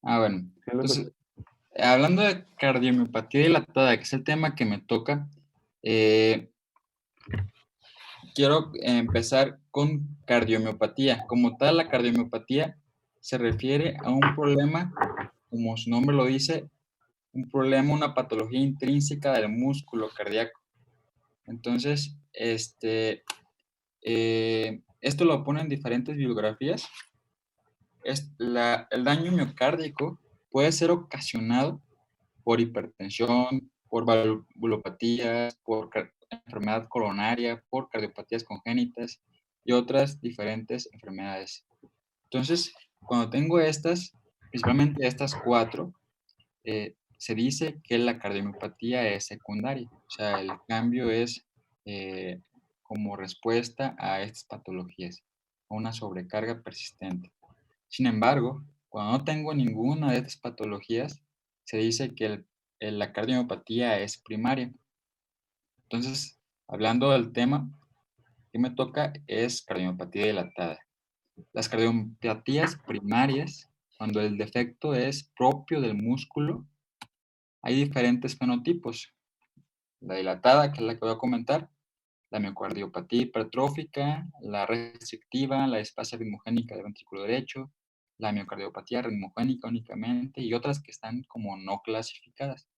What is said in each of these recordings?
Bueno. Sí, lo escucho. Entonces, hablando de cardiomiopatía dilatada, que es el tema que me toca, quiero empezar con cardiomiopatía. Como tal, la cardiomiopatía se refiere a un problema, como su nombre lo dice, un problema, una patología intrínseca del músculo cardíaco. Entonces, esto lo ponen en diferentes bibliografías. El daño miocárdico puede ser ocasionado por hipertensión, por valvulopatías, por enfermedad coronaria, por cardiopatías congénitas y otras diferentes enfermedades. Entonces, cuando tengo estas, principalmente estas cuatro, se dice que la cardiomiopatía es secundaria, o sea, el cambio es eh, como respuesta a estas patologías, a una sobrecarga persistente. Sin embargo, cuando no tengo ninguna de estas patologías, se dice que la cardiomiopatía es primaria. Entonces, hablando del tema que me toca es cardiomiopatía dilatada. Las cardiopatías primarias, cuando el defecto es propio del músculo, hay diferentes fenotipos. La dilatada, que es la que voy a comentar, la miocardiopatía hipertrófica, la restrictiva, la displasia ritmogénica del ventrículo derecho, la miocardiopatía ritmogénica únicamente y otras que están como no clasificadas.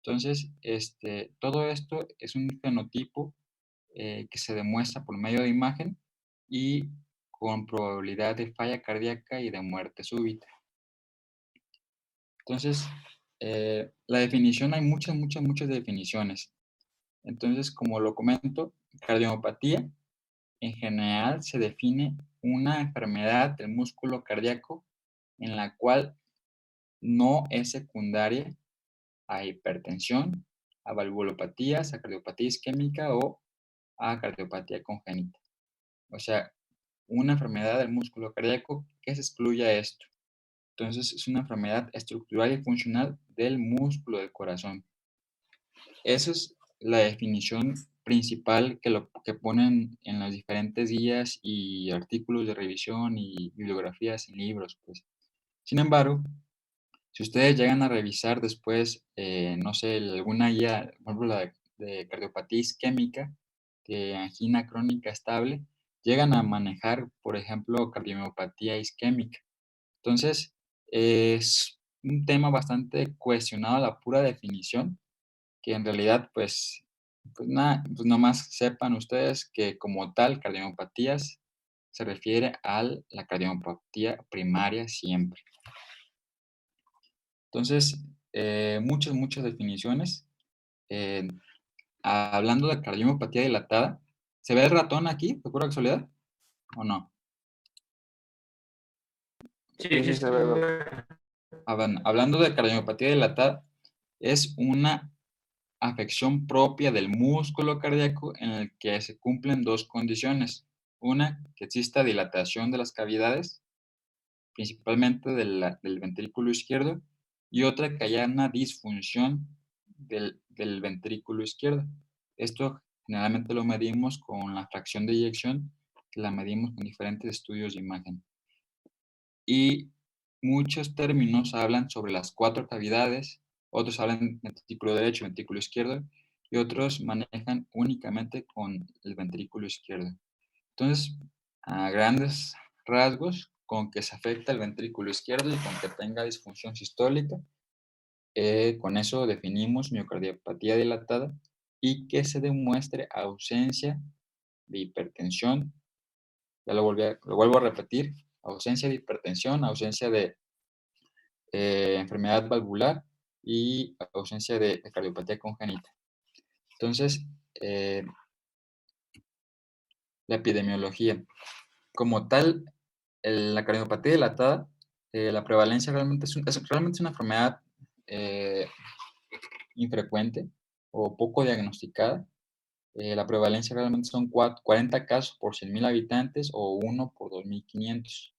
Entonces, todo esto es un fenotipo que se demuestra por medio de imagen y con probabilidad de falla cardíaca y de muerte súbita. Entonces, la definición, hay muchas definiciones. Entonces, como lo comento, cardiomopatía en general se define una enfermedad del músculo cardíaco en la cual no es secundaria a hipertensión, a valvulopatías, a cardiopatía isquémica o a cardiopatía congénita. O sea, una enfermedad del músculo cardíaco que se excluya esto. Entonces, es una enfermedad estructural y funcional del músculo del corazón. Esa es la definición principal que ponen en las diferentes guías y artículos de revisión y bibliografías en libros, pues. Sin embargo, si ustedes llegan a revisar después, no sé, alguna guía, por ejemplo, la de cardiopatía isquémica, de angina crónica estable, llegan a manejar, por ejemplo, cardiomiopatía isquémica. Entonces, es un tema bastante cuestionado la pura definición, que en realidad, pues nada, pues nomás sepan ustedes que como tal, cardiopatías se refiere a la cardiopatía primaria siempre. Entonces, muchas definiciones. Eh, Hablando de cardiopatía dilatada, ¿se ve el ratón aquí, por pura casualidad? ¿O no? Sí, Sí, sí sí se se ve. ve. Bueno, hablando de cardiopatía dilatada, es una afección propia del músculo cardíaco en el que se cumplen dos condiciones. Una, que exista dilatación de las cavidades, principalmente del ventrículo izquierdo, y otra, que haya una disfunción del ventrículo izquierdo. Esto generalmente lo medimos con la fracción de eyección, que la medimos con diferentes estudios de imagen. Y muchos términos hablan sobre las cuatro cavidades, otros hablan ventrículo derecho, ventrículo izquierdo, y otros manejan únicamente con el ventrículo izquierdo. Entonces, a grandes rasgos, con que se afecta el ventrículo izquierdo y con que tenga disfunción sistólica, con eso definimos miocardiopatía dilatada y que se demuestre ausencia de hipertensión, ya lo vuelvo a repetir, ausencia de hipertensión, ausencia de enfermedad valvular y ausencia de cardiopatía congénita. Entonces, la epidemiología. Como tal, la cardiopatía dilatada, la prevalencia realmente realmente es una enfermedad infrecuente o poco diagnosticada. La prevalencia realmente son 40 casos por 100.000 habitantes o 1 por 2.500.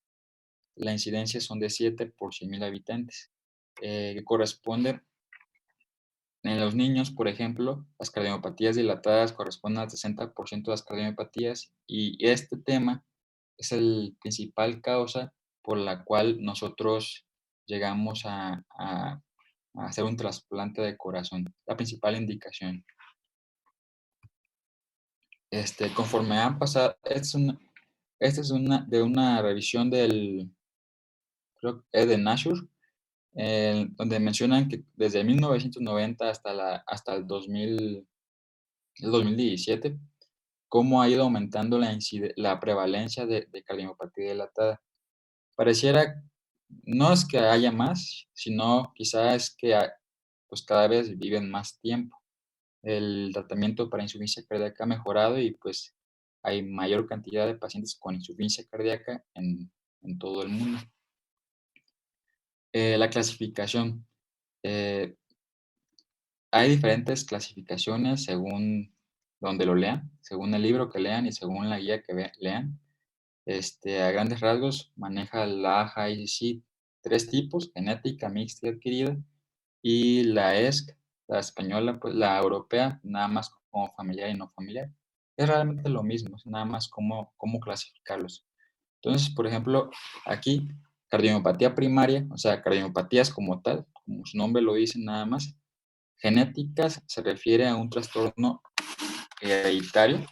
La incidencia son de 7 por 100.000 habitantes, que corresponde en los niños, por ejemplo, las cardiopatías dilatadas corresponden al 60% de las cardiopatías y este tema es el principal causa por la cual nosotros llegamos a hacer un trasplante de corazón, la principal indicación. Conforme han pasado, esta es una revisión del, creo que es de Nature, donde mencionan que desde 1990 hasta el 2017, cómo ha ido aumentando la prevalencia de cardiomopatía dilatada. Pareciera, no es que haya más, sino quizás es que pues cada vez viven más tiempo. El tratamiento para insuficiencia cardíaca ha mejorado y pues hay mayor cantidad de pacientes con insuficiencia cardíaca en todo el mundo. La clasificación. eh, Hay diferentes clasificaciones según donde lo lean, según el libro que lean y según la guía que lean. A grandes rasgos maneja la AJA-ICC tres tipos: genética, mixta y adquirida, y la ESC, la española, pues la europea, nada más como familiar y no familiar. Es realmente lo mismo, es nada más cómo clasificarlos. Entonces, por ejemplo, aquí, cardiomiopatía primaria, o sea, cardiopatías como tal, como su nombre lo dice nada más. Genéticas se refiere a un trastorno hereditario,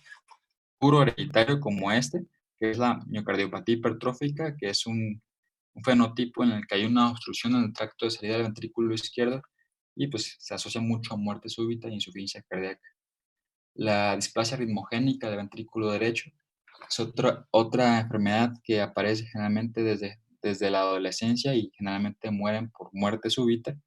puro hereditario como que es la miocardiopatía hipertrófica, que es un fenotipo en el que hay una obstrucción en el tracto de salida del ventrículo izquierdo y pues se asocia mucho a muerte súbita e insuficiencia cardíaca. La displasia ritmogénica del ventrículo derecho es otra enfermedad que aparece generalmente desde la adolescencia y generalmente mueren por muerte súbita.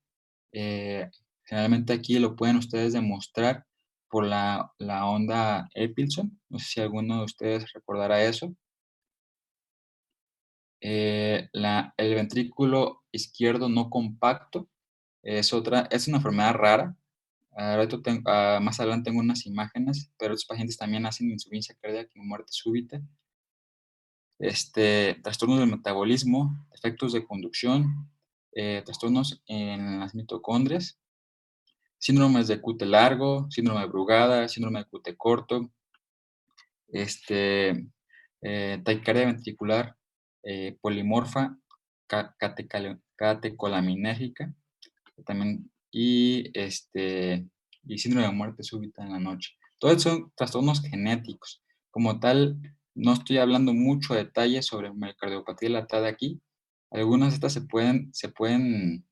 Eh, Generalmente aquí lo pueden ustedes demostrar por la onda Epilson. No sé si alguno de ustedes recordará eso. El ventrículo izquierdo no compacto es una enfermedad rara. Más adelante tengo unas imágenes, pero estos pacientes también hacen insuficiencia cardíaca y muerte súbita. Trastornos del metabolismo, defectos de conducción, trastornos en las mitocondrias, síndromes de QT largo, síndrome de Brugada, síndrome de QT corto, taquicardia ventricular polimorfa catecolaminérgica, también, y síndrome de muerte súbita en la noche. Todos son trastornos genéticos. Como tal, no estoy hablando mucho de detalles sobre miocardiopatía dilatada aquí. Algunas de estas se pueden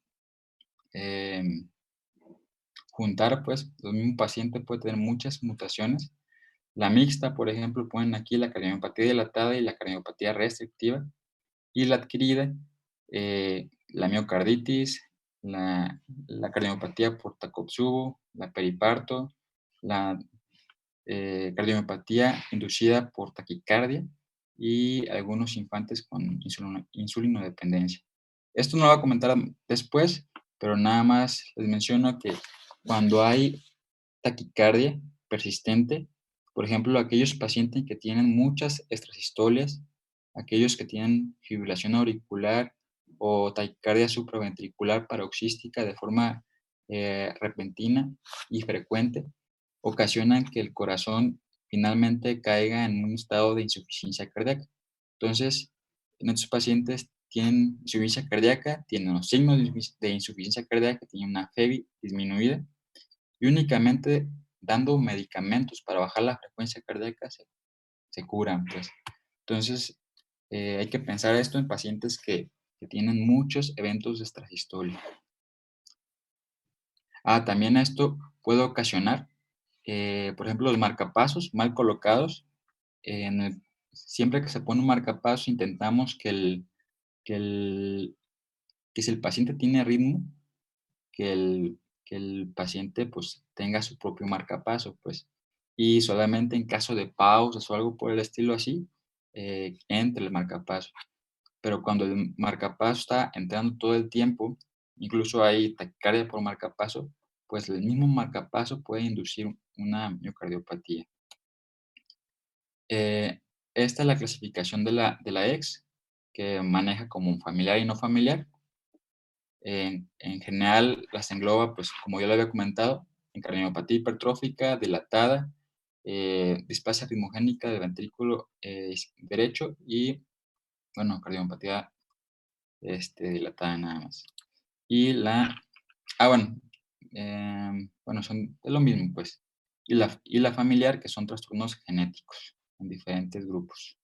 juntar, pues, el mismo paciente puede tener muchas mutaciones. La mixta, por ejemplo, ponen aquí la cardiomopatía dilatada y la cardiomopatía restrictiva, y la adquirida, la miocarditis, la cardiomopatía por Takotsubo, la periparto, la cardiomopatía inducida por taquicardia y algunos infantes con insulinodependencia. Esto no lo voy a comentar después, pero nada más les menciono que cuando hay taquicardia persistente, por ejemplo, aquellos pacientes que tienen muchas extrasistolias, aquellos que tienen fibrilación auricular o taquicardia supraventricular paroxística de forma repentina y frecuente, ocasionan que el corazón finalmente caiga en un estado de insuficiencia cardíaca. Entonces, en estos pacientes tienen insuficiencia cardíaca, tienen los signos de insuficiencia cardíaca, tienen una FEBI disminuida, y únicamente dando medicamentos para bajar la frecuencia cardíaca se curan, pues. Entonces, hay que pensar esto en pacientes que tienen muchos eventos de extrasistolia. También esto puede ocasionar, por ejemplo, los marcapasos mal colocados. Siempre que se pone un marcapaso, intentamos que si el paciente tiene ritmo, que el paciente pues tenga su propio marcapaso, pues, y solamente en caso de pausas o algo por el estilo así, entre el marcapaso. Pero cuando el marcapaso está entrando todo el tiempo, incluso hay taquicardia por marcapaso, pues el mismo marcapaso puede inducir una miocardiopatía. Esta es la clasificación de la EX, que maneja como familiar y no familiar. En general las engloba, pues como ya lo había comentado, en cardiomopatía hipertrófica, dilatada, displasia ritmogénica del ventrículo derecho y, bueno, cardiomopatía dilatada nada más. Y la, ah, bueno, bueno, es lo mismo, pues. Y la familiar, que son trastornos genéticos en diferentes grupos.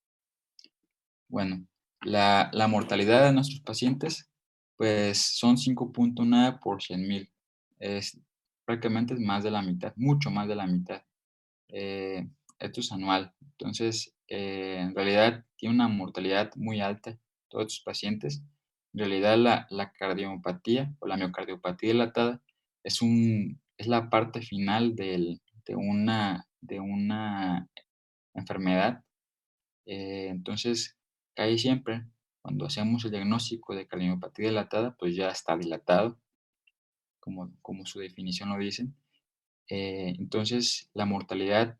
Bueno, la mortalidad de nuestros pacientes, pues son 5.9 por 100,000. Es, prácticamente es más de la mitad, mucho más de la mitad. Eh, Esto es anual. Entonces, en realidad tiene una mortalidad muy alta todos estos pacientes. En realidad, la cardiopatía o la miocardiopatía dilatada es la parte final de una enfermedad. Entonces, casi siempre, cuando hacemos el diagnóstico de cardiopatía dilatada, pues ya está dilatado, como su definición lo dice. Entonces, la mortalidad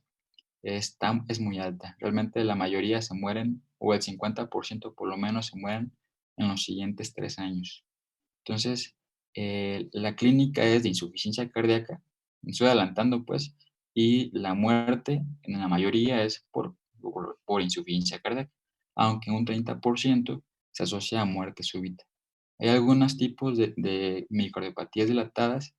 es muy alta. Realmente la mayoría se mueren, o el 50% por lo menos se mueren en los siguientes 3 años. Entonces, la clínica es de insuficiencia cardíaca, me estoy adelantando pues, y la muerte en la mayoría es por insuficiencia cardíaca, aunque un 30% se asocia a muerte súbita. Hay algunos tipos de micardiopatías dilatadas,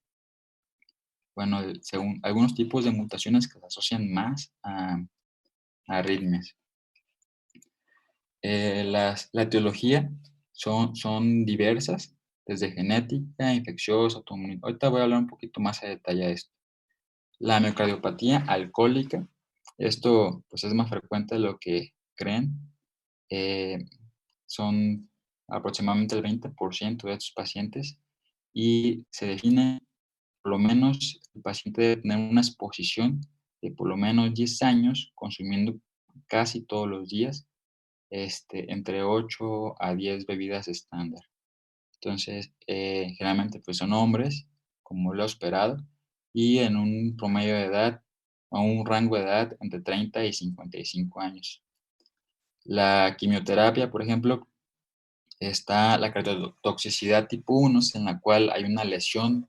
bueno, según algunos tipos de mutaciones que se asocian más a arritmias. La etiología son diversas, desde genética, infecciosa, autoinmune. Ahorita voy a hablar un poquito más a detalle de esto. La miocardiopatía alcohólica, esto pues es más frecuente de lo que creen. eh, Son aproximadamente el 20% de estos pacientes y se define, por lo menos, el paciente debe tener una exposición de por lo menos 10 años consumiendo casi todos los días entre 8 a 10 bebidas estándar. Entonces, generalmente pues son hombres, como lo esperado, y en un promedio de edad o un rango de edad entre 30 y 55 años. La quimioterapia, por ejemplo, está la cardiotoxicidad tipo 1, en la cual hay una lesión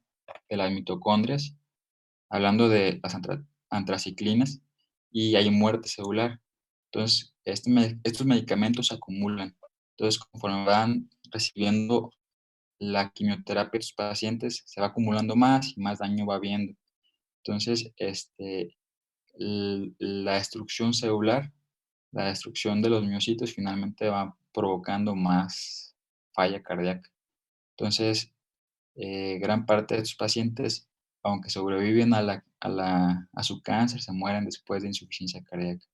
de las mitocondrias, hablando de las antraciclinas, y hay muerte celular. Entonces, estos medicamentos se acumulan. Entonces, conforme van recibiendo la quimioterapia de los pacientes, se va acumulando más y más daño va habiendo. Entonces, la destrucción celular, la destrucción de los miocitos finalmente va provocando más falla cardíaca. Entonces, gran parte de estos pacientes, aunque sobreviven a su cáncer, se mueren después de insuficiencia cardíaca.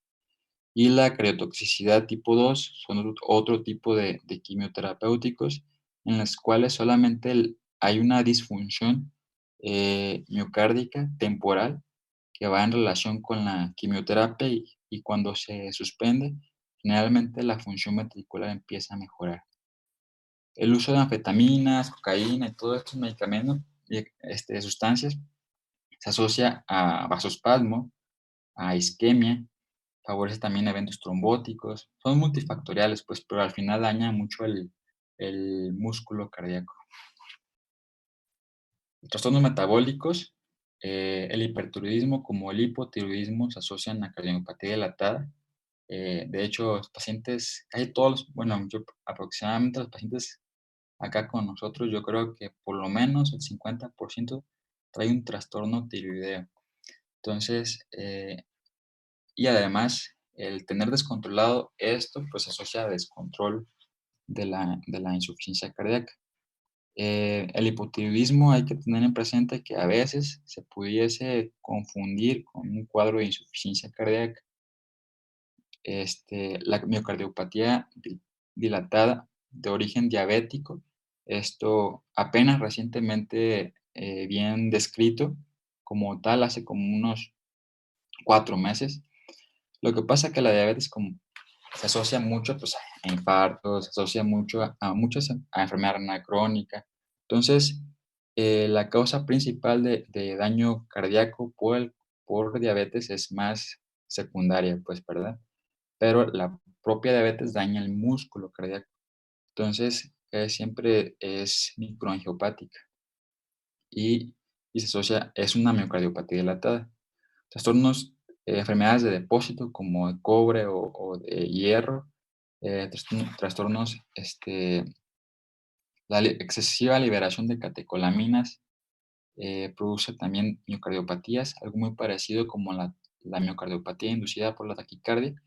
Y la cardiotoxicidad tipo 2 son otro tipo de quimioterapéuticos en los cuales solamente hay una disfunción miocárdica temporal que va en relación con la quimioterapia y cuando se suspende, generalmente la función ventricular empieza a mejorar. El uso de anfetaminas, cocaína y todos estos medicamentos y sustancias se asocia a vasospasmo, a isquemia, favorece también eventos trombóticos, son multifactoriales, pues, pero al final daña mucho el músculo cardíaco. Los trastornos metabólicos, el hipertiroidismo como el hipotiroidismo se asocian a cardiopatía dilatada. De hecho, los pacientes, casi todos, bueno, aproximadamente los pacientes acá con nosotros, yo creo que por lo menos el 50% trae un trastorno tiroideo. Entonces, y además, el tener descontrolado esto, pues se asocia a descontrol de la insuficiencia cardíaca. El hipotiroidismo hay que tener en presente que a veces se pudiese confundir con un cuadro de insuficiencia cardíaca. La miocardiopatía dilatada de origen diabético, esto apenas recientemente bien descrito como tal hace como unos 4 meses. Lo que pasa que la diabetes como se asocia mucho, pues, a infartos, se asocia mucho a muchas a enfermedad renal crónica. Entonces, la causa principal de daño cardíaco por diabetes es más secundaria, pues, ¿verdad? Pero la propia diabetes daña el músculo cardíaco. Entonces, siempre es microangiopática y se asocia es una miocardiopatía dilatada. Trastornos, enfermedades de depósito como de cobre o de hierro, trastornos, La excesiva liberación de catecolaminas produce también miocardiopatías, algo muy parecido como la miocardiopatía inducida por la taquicardia,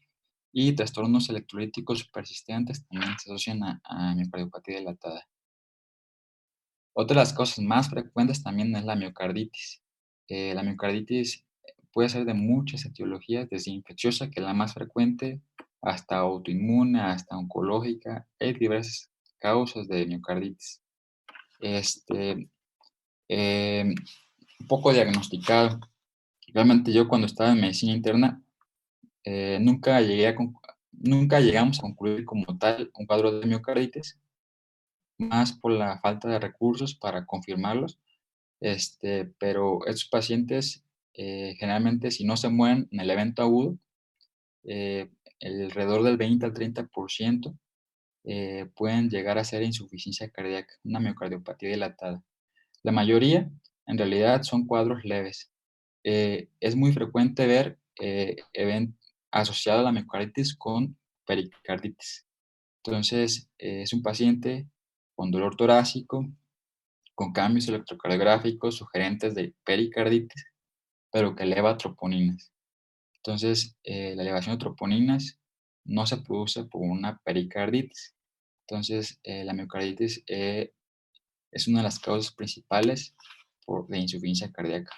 y trastornos electrolíticos persistentes también se asocian a miocardiopatía dilatada. Otra de las causas más frecuentes también es la miocarditis. La miocarditis puede ser de muchas etiologías, desde infecciosa, que es la más frecuente, hasta autoinmune, hasta oncológica. Hay diversas causas de miocarditis. Este, eh, un poco diagnosticado. Realmente yo cuando estaba en medicina interna, nunca nunca llegamos a concluir como tal un cuadro de miocarditis, más por la falta de recursos para confirmarlos. Pero estos pacientes, generalmente, si no se mueren en el evento agudo, eh, alrededor del 20 al 30% pueden llegar a ser insuficiencia cardíaca, una miocardiopatía dilatada. La mayoría, en realidad, son cuadros leves. Es muy frecuente ver asociado a la miocarditis con pericarditis. Entonces, es un paciente con dolor torácico, con cambios electrocardiográficos sugerentes de pericarditis, pero que eleva troponinas. Entonces, la elevación de troponinas no se produce por una pericarditis. Entonces, la miocarditis es una de las causas principales de insuficiencia cardíaca.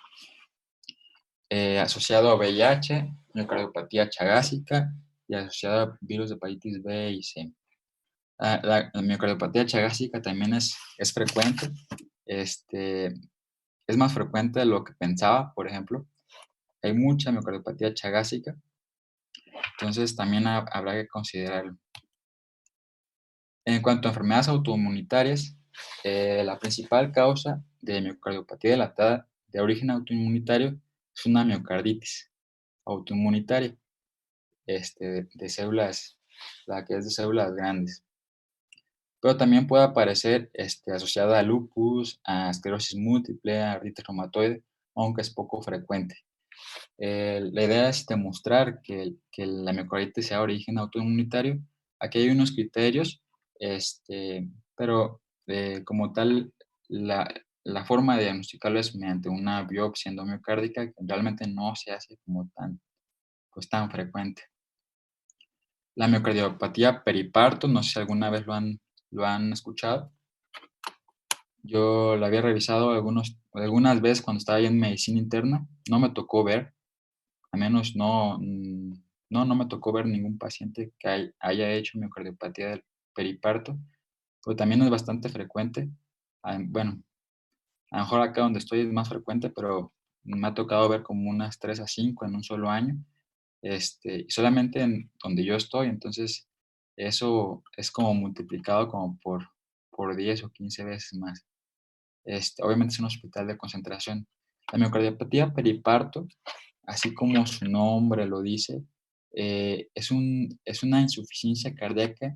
Asociado a VIH, miocardiopatía chagásica y asociado a virus de hepatitis B y C. La miocardiopatía chagásica también es frecuente. Este, es más frecuente de lo que pensaba, por ejemplo. Hay mucha miocardiopatía chagásica, entonces también habrá que considerarlo. En cuanto a enfermedades autoinmunitarias, la principal causa de miocardiopatía dilatada de origen autoinmunitario es una miocarditis autoinmunitaria, de células, la que es de células grandes. Pero también puede aparecer asociada a lupus, a esclerosis múltiple, a artritis reumatoide, aunque es poco frecuente. La idea es demostrar que la miocarditis sea de origen autoinmunitario. Aquí hay unos criterios, pero como tal, la, la forma de diagnosticarlo es mediante una biopsia endomiocárdica, que realmente no se hace como tan frecuente. La miocardiopatía periparto, no sé si alguna vez lo han escuchado. Yo la había revisado algunas veces cuando estaba en medicina interna. No me tocó ver, al menos no me tocó ver ningún paciente que haya hecho miocardiopatía del periparto, pero también es bastante frecuente. Bueno, a lo mejor acá donde estoy es más frecuente, pero me ha tocado ver como unas 3 a 5 en un solo año, y solamente en donde yo estoy. Entonces eso es como multiplicado como por 10 o 15 veces más. Obviamente es un hospital de concentración. La miocardiopatía periparto, así como su nombre lo dice, es una insuficiencia cardíaca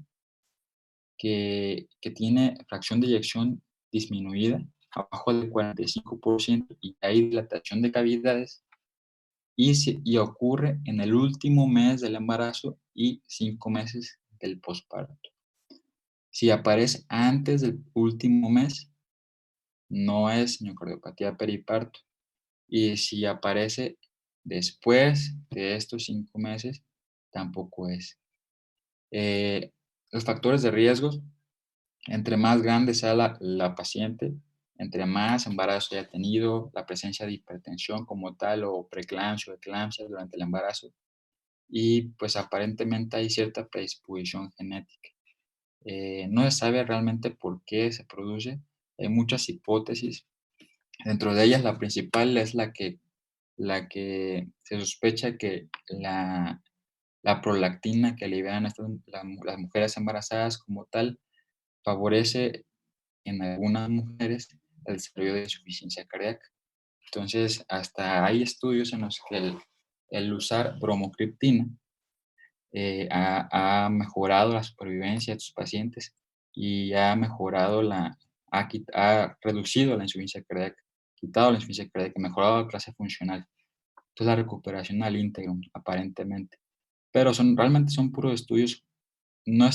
que tiene fracción de eyección disminuida, abajo del 45%, y hay dilatación de cavidades, y ocurre en el último mes del embarazo y 5 meses del posparto. Si aparece antes del último mes, no es miocardiopatía periparto. Y si aparece después de estos 5 meses, tampoco es. Eh, los factores de riesgo, entre más grande sea la paciente, entre más embarazo haya tenido, la presencia de hipertensión como tal, o preeclampsia o eclampsia durante el embarazo, y pues aparentemente hay cierta predisposición genética. No se sabe realmente por qué se produce. Hay muchas hipótesis. Dentro de ellas, la principal es la que se sospecha que la prolactina que liberan las mujeres embarazadas como tal favorece en algunas mujeres el desarrollo de insuficiencia cardíaca. Entonces, hasta hay estudios en los que el usar bromocriptina ha mejorado la supervivencia de sus pacientes y ha mejorado ha reducido la insuficiencia cardíaca, quitado la insuficiencia cardíaca, mejorado la clase funcional. Entonces, la recuperación al íntegro, aparentemente. Pero realmente son puros estudios, no,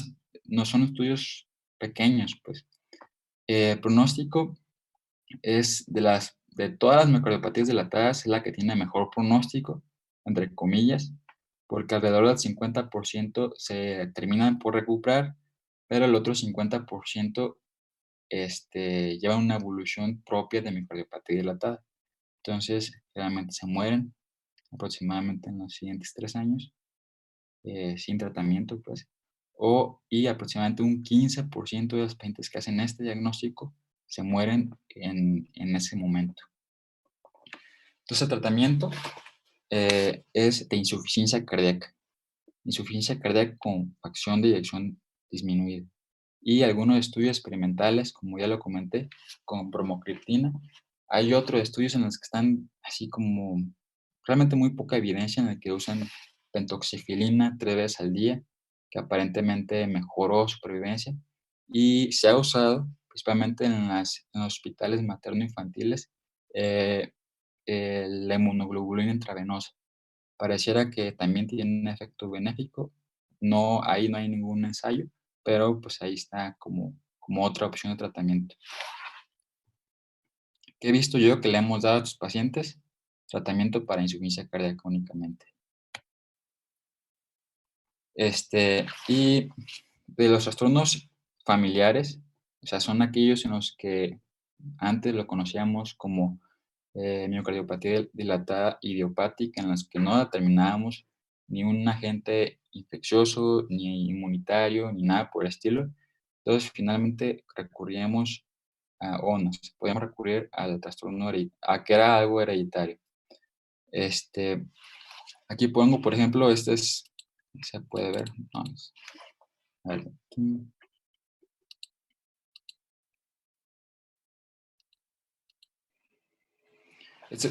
no son estudios pequeños, pues. Pronóstico es de todas las micardiopatías dilatadas, es la que tiene mejor pronóstico, entre comillas, porque alrededor del 50% se terminan por recuperar, pero el otro 50% lleva una evolución propia de miocardiopatía dilatada. Entonces, realmente se mueren aproximadamente en los siguientes 3 años, sin tratamiento, pues, y aproximadamente un 15% de los pacientes que hacen este diagnóstico se mueren en ese momento. Entonces, el tratamiento es de insuficiencia cardíaca con fracción de eyección disminuida. Y algunos estudios experimentales, como ya lo comenté, con bromocriptina. Hay otros estudios en los que están así como realmente muy poca evidencia en el que usan pentoxifilina 3 veces al día, que aparentemente mejoró supervivencia. Y se ha usado principalmente en los hospitales materno-infantiles eh, la inmunoglobulina intravenosa. Pareciera que también tiene un efecto benéfico. No, ahí no hay ningún ensayo, pero pues ahí está como otra opción de tratamiento. ¿Qué he visto yo que le hemos dado a tus pacientes? Tratamiento para insuficiencia cardíaca únicamente. Y de los trastornos familiares, o sea, son aquellos en los que antes lo conocíamos como miocardiopatía dilatada idiopática, en las que no determinábamos ni un agente infeccioso, ni inmunitario, ni nada por el estilo. Entonces, finalmente recurríamos o nos podíamos recurrir al trastorno a que era algo hereditario. Este, Aquí pongo, por ejemplo, se puede ver, vamos a ver, aquí.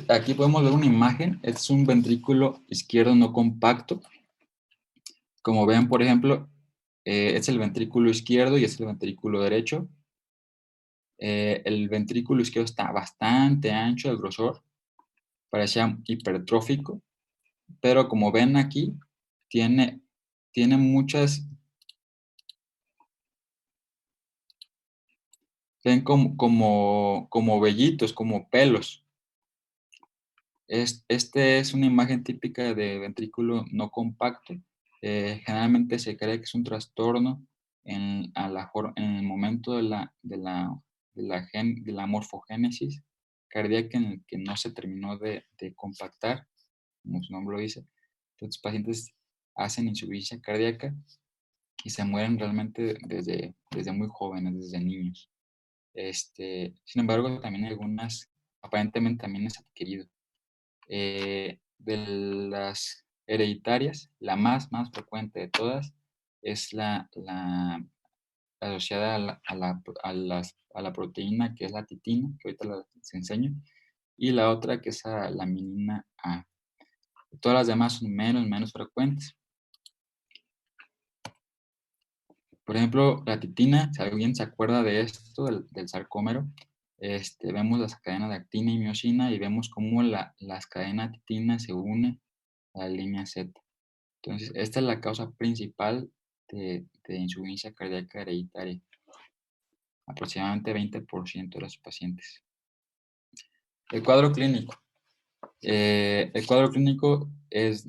Aquí podemos ver una imagen, es un ventrículo izquierdo no compacto. Como ven, por ejemplo, es el ventrículo izquierdo y es el ventrículo derecho. El ventrículo izquierdo está bastante ancho de grosor, parecía hipertrófico, pero como ven aquí, tiene, tiene muchas, ven como vellitos, como pelos. Este es una imagen típica de ventrículo no compacto. Generalmente se cree que es un trastorno en el momento de la morfogénesis cardíaca en el que no se terminó de compactar, como su nombre lo dice. Entonces, pacientes hacen insuficiencia cardíaca y se mueren realmente desde muy jóvenes, desde niños. Sin embargo, también hay algunas, aparentemente también es adquirido. De las hereditarias, la más frecuente de todas es la asociada a la proteína que es la titina, que ahorita les enseño, y la otra que es la laminina A. Todas las demás son menos frecuentes. Por ejemplo, la titina, si alguien se acuerda de esto, del sarcómero, vemos las cadenas de actina y miosina y vemos cómo las cadenas de titina se unen a la línea Z. Entonces, esta es la causa principal de insuficiencia cardíaca hereditaria, aproximadamente 20% de los pacientes. El cuadro clínico. El cuadro clínico se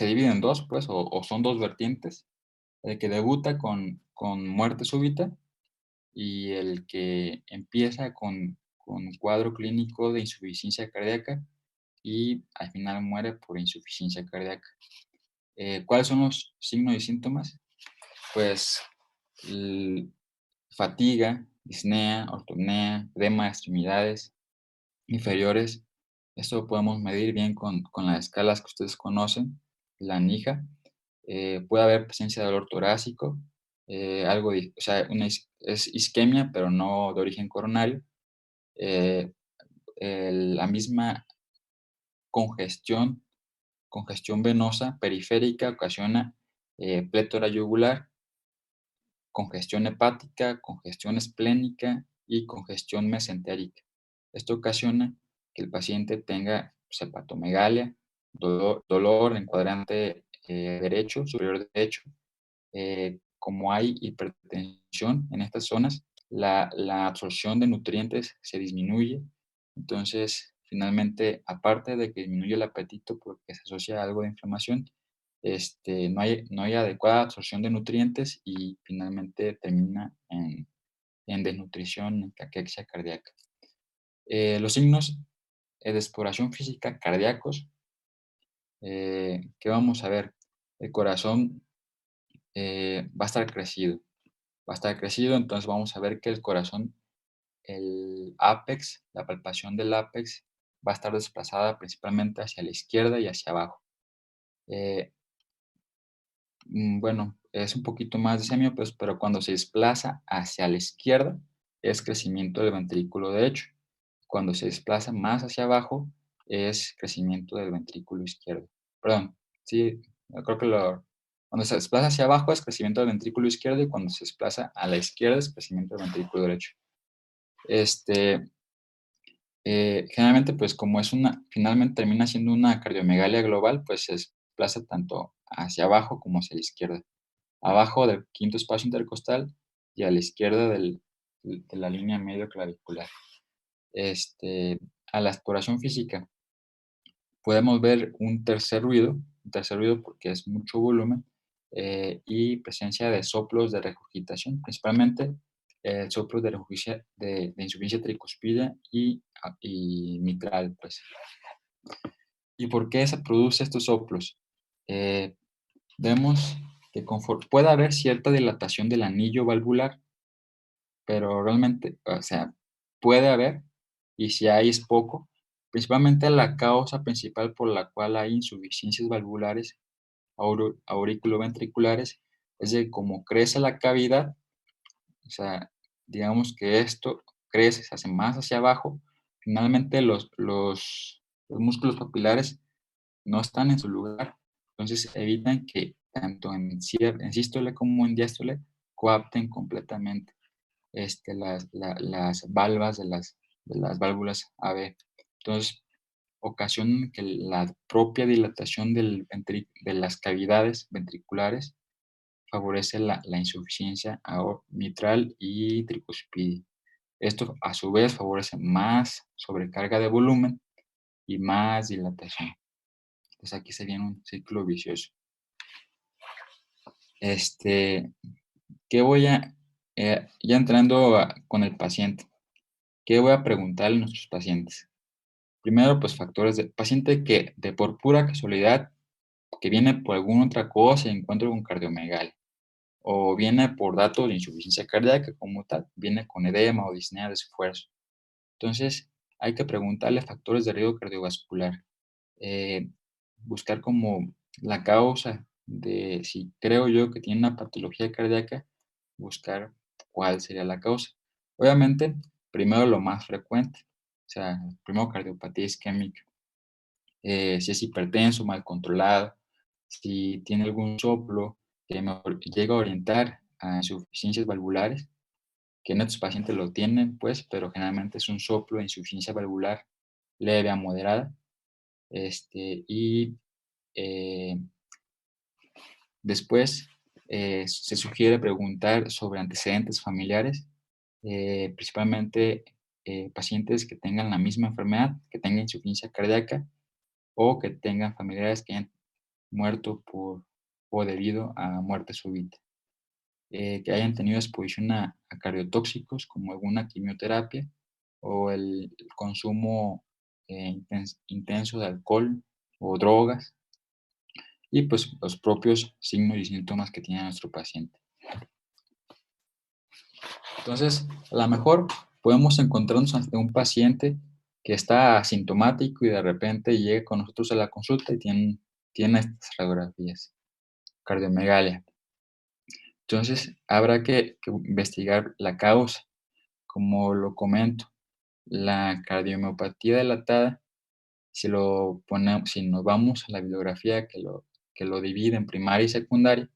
divide en dos, pues, o son dos vertientes. El que debuta con muerte súbita y el que empieza con cuadro clínico de insuficiencia cardíaca y al final muere por insuficiencia cardíaca. ¿Cuáles son los signos y síntomas? Pues fatiga, disnea, ortopnea, edema de extremidades inferiores. Esto lo podemos medir bien con las escalas que ustedes conocen, la NIJA. Puede haber presencia de dolor torácico, o sea, es isquemia, pero no de origen coronario. Eh, la misma congestión, congestión venosa periférica ocasiona plétora yugular, congestión hepática, congestión esplénica y congestión mesentérica. Esto ocasiona que el paciente tenga hepatomegalia, dolor en cuadrante derecho, superior derecho, como hay hipertensión en estas zonas, la absorción de nutrientes se disminuye. Entonces, finalmente, aparte de que disminuye el apetito porque se asocia a algo de inflamación, no hay adecuada absorción de nutrientes y finalmente termina en desnutrición, en caquexia cardíaca. Los signos de exploración física cardíacos, ¿qué vamos a ver? El corazón va a estar crecido, entonces vamos a ver que el corazón, el ápex, la palpación del ápex va a estar desplazada principalmente hacia la izquierda y hacia abajo. Eh, bueno, es un poquito más de semio, pues, pero cuando se desplaza hacia la izquierda es crecimiento del ventrículo derecho. Cuando se desplaza más hacia abajo es crecimiento del ventrículo izquierdo. Perdón, sí, yo creo que cuando se desplaza hacia abajo es crecimiento del ventrículo izquierdo y cuando se desplaza a la izquierda es crecimiento del ventrículo derecho. Este, Generalmente, pues como finalmente termina siendo una cardiomegalia global, pues se desplaza tanto hacia abajo como hacia la izquierda. Abajo del quinto espacio intercostal y a la izquierda de la línea medio clavicular. Este, a la exploración física podemos ver un tercer ruido porque es mucho volumen y presencia de soplos de regurgitación, principalmente soplos de insuficiencia tricuspide y mitral. Pues. ¿Y por qué se produce estos soplos? Eh, Vemos que puede haber cierta dilatación del anillo valvular, pero realmente, o sea, puede haber, y si hay es poco. Principalmente la causa principal por la cual hay insuficiencias valvulares auriculoventriculares es de cómo crece la cavidad, o sea, digamos que esto crece, se hace más hacia abajo, finalmente los músculos papilares no están en su lugar, entonces evitan que tanto en sístole como en diástole coapten completamente las valvas de las válvulas AB. Entonces, ocasionan que la propia dilatación de las cavidades ventriculares favorece la insuficiencia mitral y tricuspide. Esto, a su vez, favorece más sobrecarga de volumen y más dilatación. Entonces, aquí se viene un ciclo vicioso. ¿Qué voy ya entrando con el paciente, ¿qué voy a preguntarle a nuestros pacientes? Primero, pues factores de paciente que de por pura casualidad, que viene por alguna otra cosa y encuentra un cardiomegalia, o viene por datos de insuficiencia cardíaca como tal, viene con edema o disnea de esfuerzo. Entonces, hay que preguntarle factores de riesgo cardiovascular, eh, buscar como la causa de si creo yo que tiene una patología cardíaca, buscar cuál sería la causa. Obviamente, primero lo más frecuente, o sea, primero cardiopatía isquémica, si es hipertenso, mal controlado, si tiene algún soplo que llega a orientar a insuficiencias valvulares, que en estos pacientes lo tienen, pues, pero generalmente es un soplo de insuficiencia valvular leve a moderada. Y después se sugiere preguntar sobre antecedentes familiares, principalmente pacientes que tengan la misma enfermedad, que tengan insuficiencia cardíaca o que tengan familiares que hayan muerto o debido a muerte súbita, que hayan tenido exposición a cardiotóxicos como alguna quimioterapia o el consumo intenso de alcohol o drogas y pues los propios signos y síntomas que tiene nuestro paciente. Entonces, a lo mejor podemos encontrarnos ante un paciente que está asintomático y de repente llega con nosotros a la consulta y tiene estas radiografías, cardiomegalia. Entonces, habrá que investigar la causa. Como lo comento, la cardiomiopatía dilatada, si nos vamos a la bibliografía que lo divide en primaria y secundaria,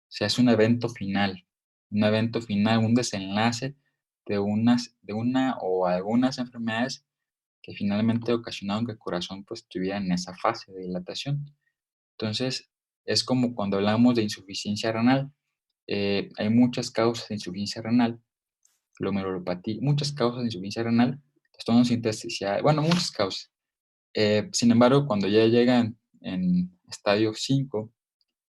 se hace un evento final, un desenlace de una o algunas enfermedades que finalmente ocasionaron que el corazón pues estuviera en esa fase de dilatación. Entonces, es como cuando hablamos de insuficiencia renal. Hay muchas causas de insuficiencia renal, glomerulopatía, muchas causas de insuficiencia renal, trastornos intersticiales, bueno, muchas causas. Sin embargo, cuando ya llegan en estadio 5,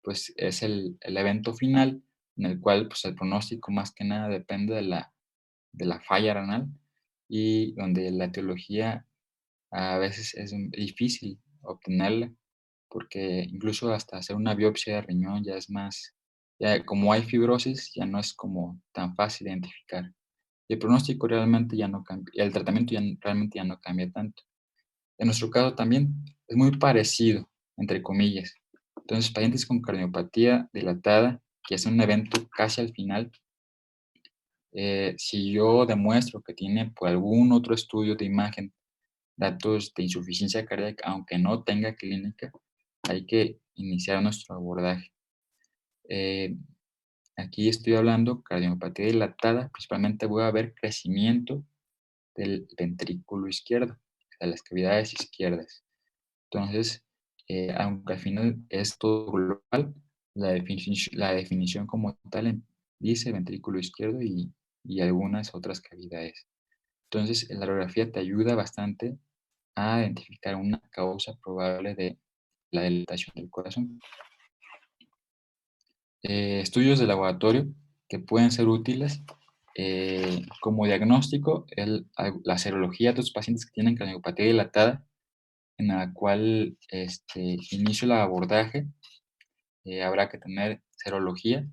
pues es el evento final en el cual pues, el pronóstico más que nada depende de la falla renal y donde la etiología a veces es difícil obtenerla, porque incluso hasta hacer una biopsia de riñón ya es más, ya como hay fibrosis, ya no es como tan fácil identificar. Y el pronóstico realmente ya no cambia, y el tratamiento ya realmente ya no cambia tanto. En nuestro caso también es muy parecido, entre comillas. Entonces, pacientes con cardiopatía dilatada, que es un evento casi al final, si yo demuestro que tiene por algún otro estudio de imagen datos de insuficiencia cardíaca, aunque no tenga clínica, hay que iniciar nuestro abordaje. Eh, Aquí estoy hablando cardiopatía dilatada, principalmente voy a ver crecimiento del ventrículo izquierdo, de las cavidades izquierdas. Entonces, aunque al final es todo global, la definición como tal dice ventrículo izquierdo y algunas otras cavidades. Entonces, la radiografía te ayuda bastante a identificar una causa probable de la dilatación del corazón. Estudios de laboratorio que pueden ser útiles como diagnóstico, la serología de los pacientes que tienen cardiopatía dilatada, en la cual inicio el abordaje, habrá que tener serología,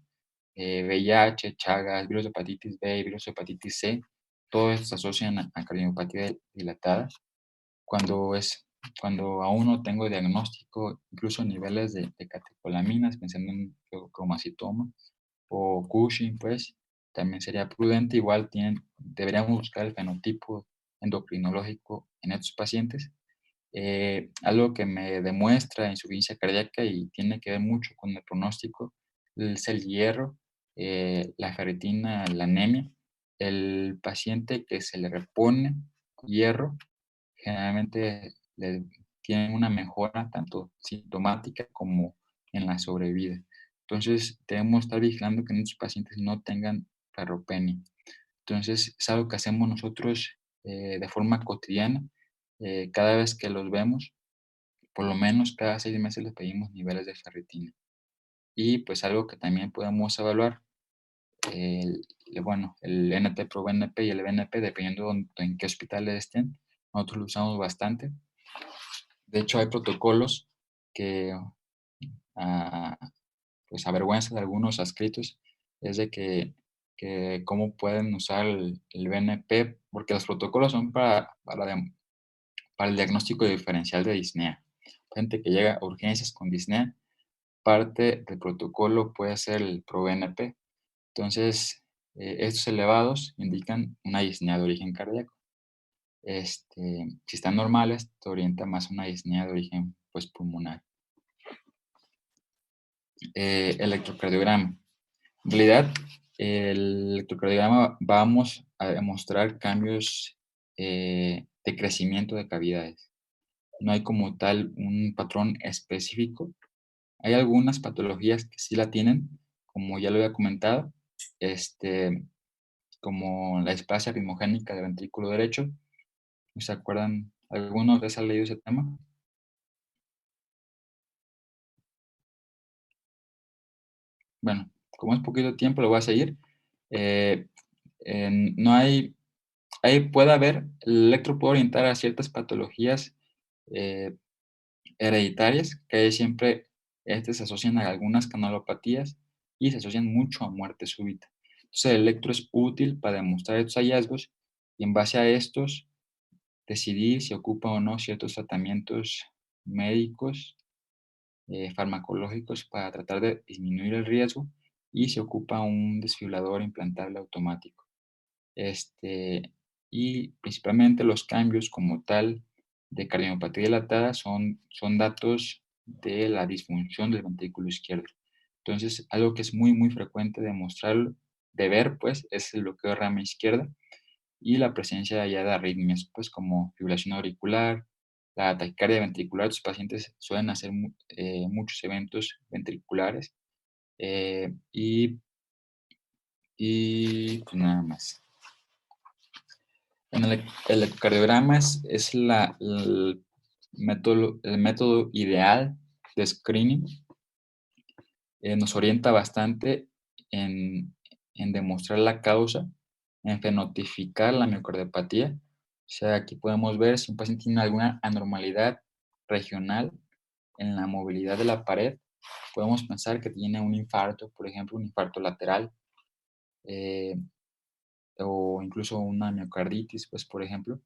VIH, Chagas, virus de hepatitis B, virus de hepatitis C, todo esto se asocian a cardiopatía dilatada. Cuando, cuando aún no tengo diagnóstico, incluso niveles de catecolaminas, pensando en cromacitoma o Cushing, pues también sería prudente. Igual deberíamos buscar el fenotipo endocrinológico en estos pacientes. Algo que me demuestra insuficiencia cardíaca y tiene que ver mucho con el pronóstico es el hierro, la ferritina, la anemia. El paciente que se le repone hierro generalmente tienen una mejora tanto sintomática como en la sobrevida. Entonces, debemos estar vigilando que nuestros pacientes no tengan ferropenia. Entonces, es algo que hacemos nosotros de forma cotidiana. Cada vez que los vemos, por lo menos cada 6 meses les pedimos niveles de ferritina. Y pues algo que también podemos evaluar, el, bueno, el NT-proBNP y el BNP, dependiendo en qué hospitales estén, nosotros lo usamos bastante. De hecho, hay protocolos que, ah, pues, avergüenza de algunos adscritos, es de que cómo pueden usar el BNP, porque los protocolos son para el diagnóstico diferencial de disnea. Gente que llega a urgencias con disnea, parte del protocolo puede ser el ProBNP. Entonces, estos elevados indican una disnea de origen cardíaco. Si están normales, te orienta más a una disnea de origen pues, pulmonar. Electrocardiograma. En realidad, el electrocardiograma vamos a demostrar cambios de crecimiento de cavidades. No hay como tal un patrón específico. Hay algunas patologías que sí la tienen, como ya lo había comentado, como la displasia ritmogénica del ventrículo derecho. ¿No se acuerdan? ¿Alguno de han leído ese tema? Bueno, como es poquito tiempo, lo voy a seguir. Eh, no hay, puede haber, el electro puede orientar a ciertas patologías eh, hereditarias, que siempre se asocian a algunas canalopatías y se asocian mucho a muerte súbita. Entonces, el electro es útil para demostrar estos hallazgos y en base a estos decidir si ocupa o no ciertos tratamientos médicos, farmacológicos para tratar de disminuir el riesgo y se ocupa un desfibrilador implantable automático. Y principalmente los cambios como tal de cardiopatía dilatada son datos de la disfunción del ventrículo izquierdo. Entonces, algo que es muy, muy frecuente de mostrarlo, de ver, pues, es el bloqueo de rama izquierda y la presencia ya de arritmias, pues, como fibrilación auricular, la taquicardia ventricular. Los pacientes suelen hacer muchos eventos ventriculares y Y pues nada más. En el ecocardiograma es el método ideal de screening. Nos orienta bastante en, en demostrar la causa, en fenotipicar la miocardiopatía. O sea, aquí podemos ver si un paciente tiene alguna anormalidad regional en la movilidad de la pared. Podemos pensar que tiene un infarto, por ejemplo, un infarto lateral, eh, o incluso una miocarditis, pues, por ejemplo.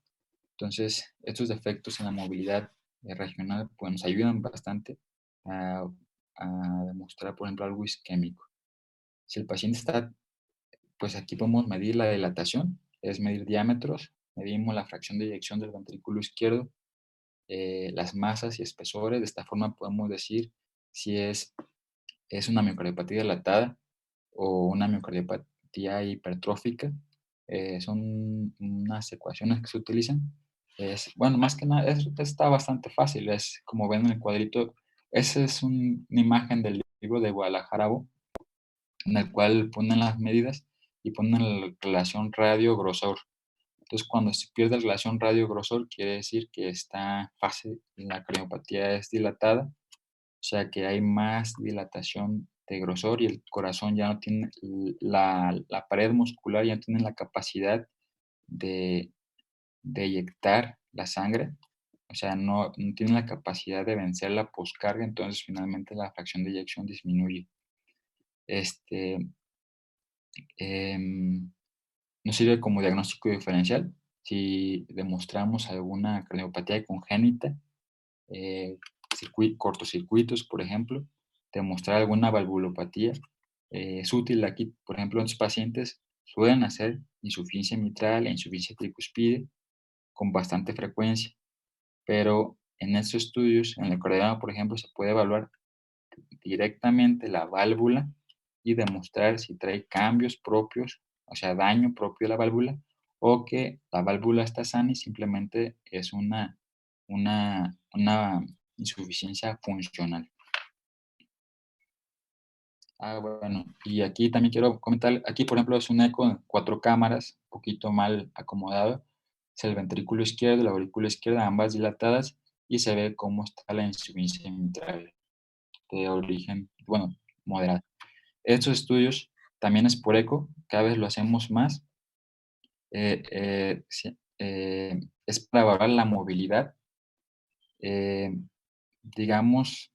Entonces, estos defectos en la movilidad regional pues, nos ayudan bastante a, a demostrar, por ejemplo, algo isquémico. Si el paciente está, pues aquí podemos medir la dilatación, es medir diámetros, medimos la fracción de eyección del ventrículo izquierdo, las masas y espesores. De esta forma podemos decir si es una miocardiopatía dilatada o una miocardiopatía hipertrófica. Son unas ecuaciones que se utilizan. Bueno, más que nada, está bastante fácil. Es como ven en el cuadrito, esa es una imagen del libro de Guadalajara, en el cual ponen las medidas y ponen la relación radio-grosor. Entonces, cuando se pierde la relación radio-grosor, quiere decir que esta fase, la cardiopatía es dilatada, o sea que hay más dilatación de grosor y el corazón ya no tiene, la pared muscular ya no tiene la capacidad de, de eyectar la sangre, o sea, no tiene la capacidad de vencer la poscarga, entonces finalmente la fracción de eyección disminuye. Este, em, Nos sirve como diagnóstico diferencial si demostramos alguna cardiopatía congénita, eh, cortocircuitos, por ejemplo, demostrar alguna valvulopatía. Es útil aquí, por ejemplo, en estos pacientes suelen hacer insuficiencia mitral e insuficiencia tricuspide con bastante frecuencia, pero en estos estudios, en el ecocardiograma, por ejemplo, se puede evaluar directamente la válvula y demostrar si trae cambios propios, o sea, daño propio de la válvula, o que la válvula está sana y simplemente es una insuficiencia funcional. Bueno, y aquí también quiero comentar, aquí por ejemplo es un eco en 4 cámaras, un poquito mal acomodado, es el ventrículo izquierdo, la aurícula izquierda, ambas dilatadas, y se ve cómo está la insuficiencia mitral de origen, bueno, moderado. Estos estudios también es por eco, cada vez lo hacemos más. Es para evaluar la movilidad. eh, digamos,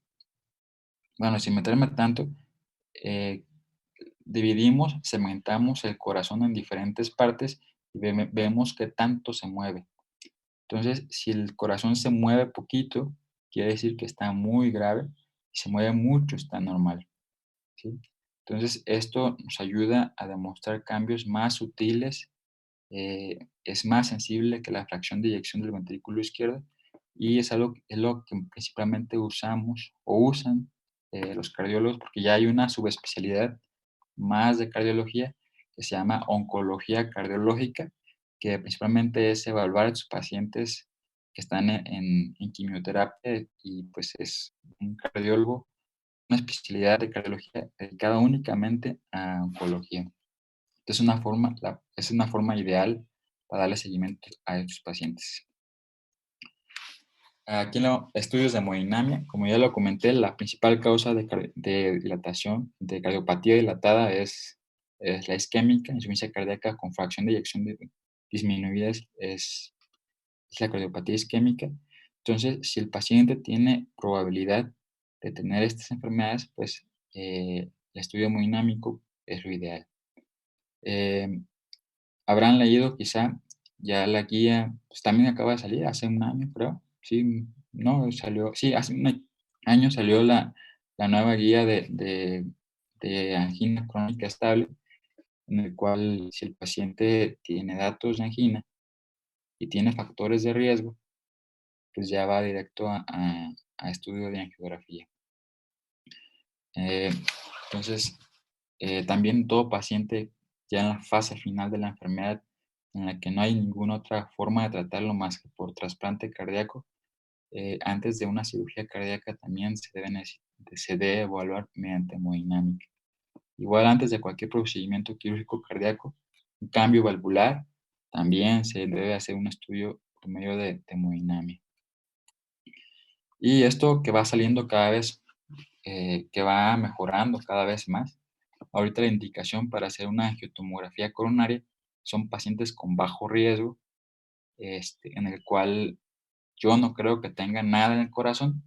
bueno, sin meterme tanto, eh, dividimos, segmentamos el corazón en diferentes partes y vemos qué tanto se mueve. Entonces, si el corazón se mueve poquito, quiere decir que está muy grave. Si se mueve mucho, está normal. ¿Sí? Entonces, esto nos ayuda a demostrar cambios más sutiles, es más sensible que la fracción de eyección del ventrículo izquierdo y es lo que principalmente usamos o usan los cardiólogos porque ya hay una subespecialidad más de cardiología que se llama oncología cardiológica, que principalmente es evaluar a sus pacientes que están en quimioterapia y pues es un cardiólogo, una especialidad de cardiología dedicada únicamente a oncología. Es es una forma ideal para darle seguimiento a estos pacientes. Aquí en los estudios de hemodinamia, como ya lo comenté, la principal causa de dilatación, de cardiopatía dilatada es la isquémica, insuficiencia cardíaca con fracción de eyección disminuida es la cardiopatía isquémica. Entonces, si el paciente tiene probabilidad de tener estas enfermedades, pues el estudio hemodinámico es lo ideal. Habrán leído quizá ya la guía, pues también acaba de salir hace un año, creo. Sí, no, salió, sí, hace un año salió la nueva guía de angina crónica estable, en el cual si el paciente tiene datos de angina y tiene factores de riesgo, pues ya va directo a estudio de angiografía. Eh, entonces, también todo paciente ya en la fase final de la enfermedad, en la que no hay ninguna otra forma de tratarlo más que por trasplante cardíaco, antes de una cirugía cardíaca también se debe evaluar mediante hemodinámica. Igual antes de cualquier procedimiento quirúrgico cardíaco, un cambio valvular, también se debe hacer un estudio por medio de hemodinamia. Y esto que va saliendo cada vez, que va mejorando cada vez más. Ahorita la indicación para hacer una angiotomografía coronaria son pacientes con bajo riesgo, en el cual yo no creo que tengan nada en el corazón,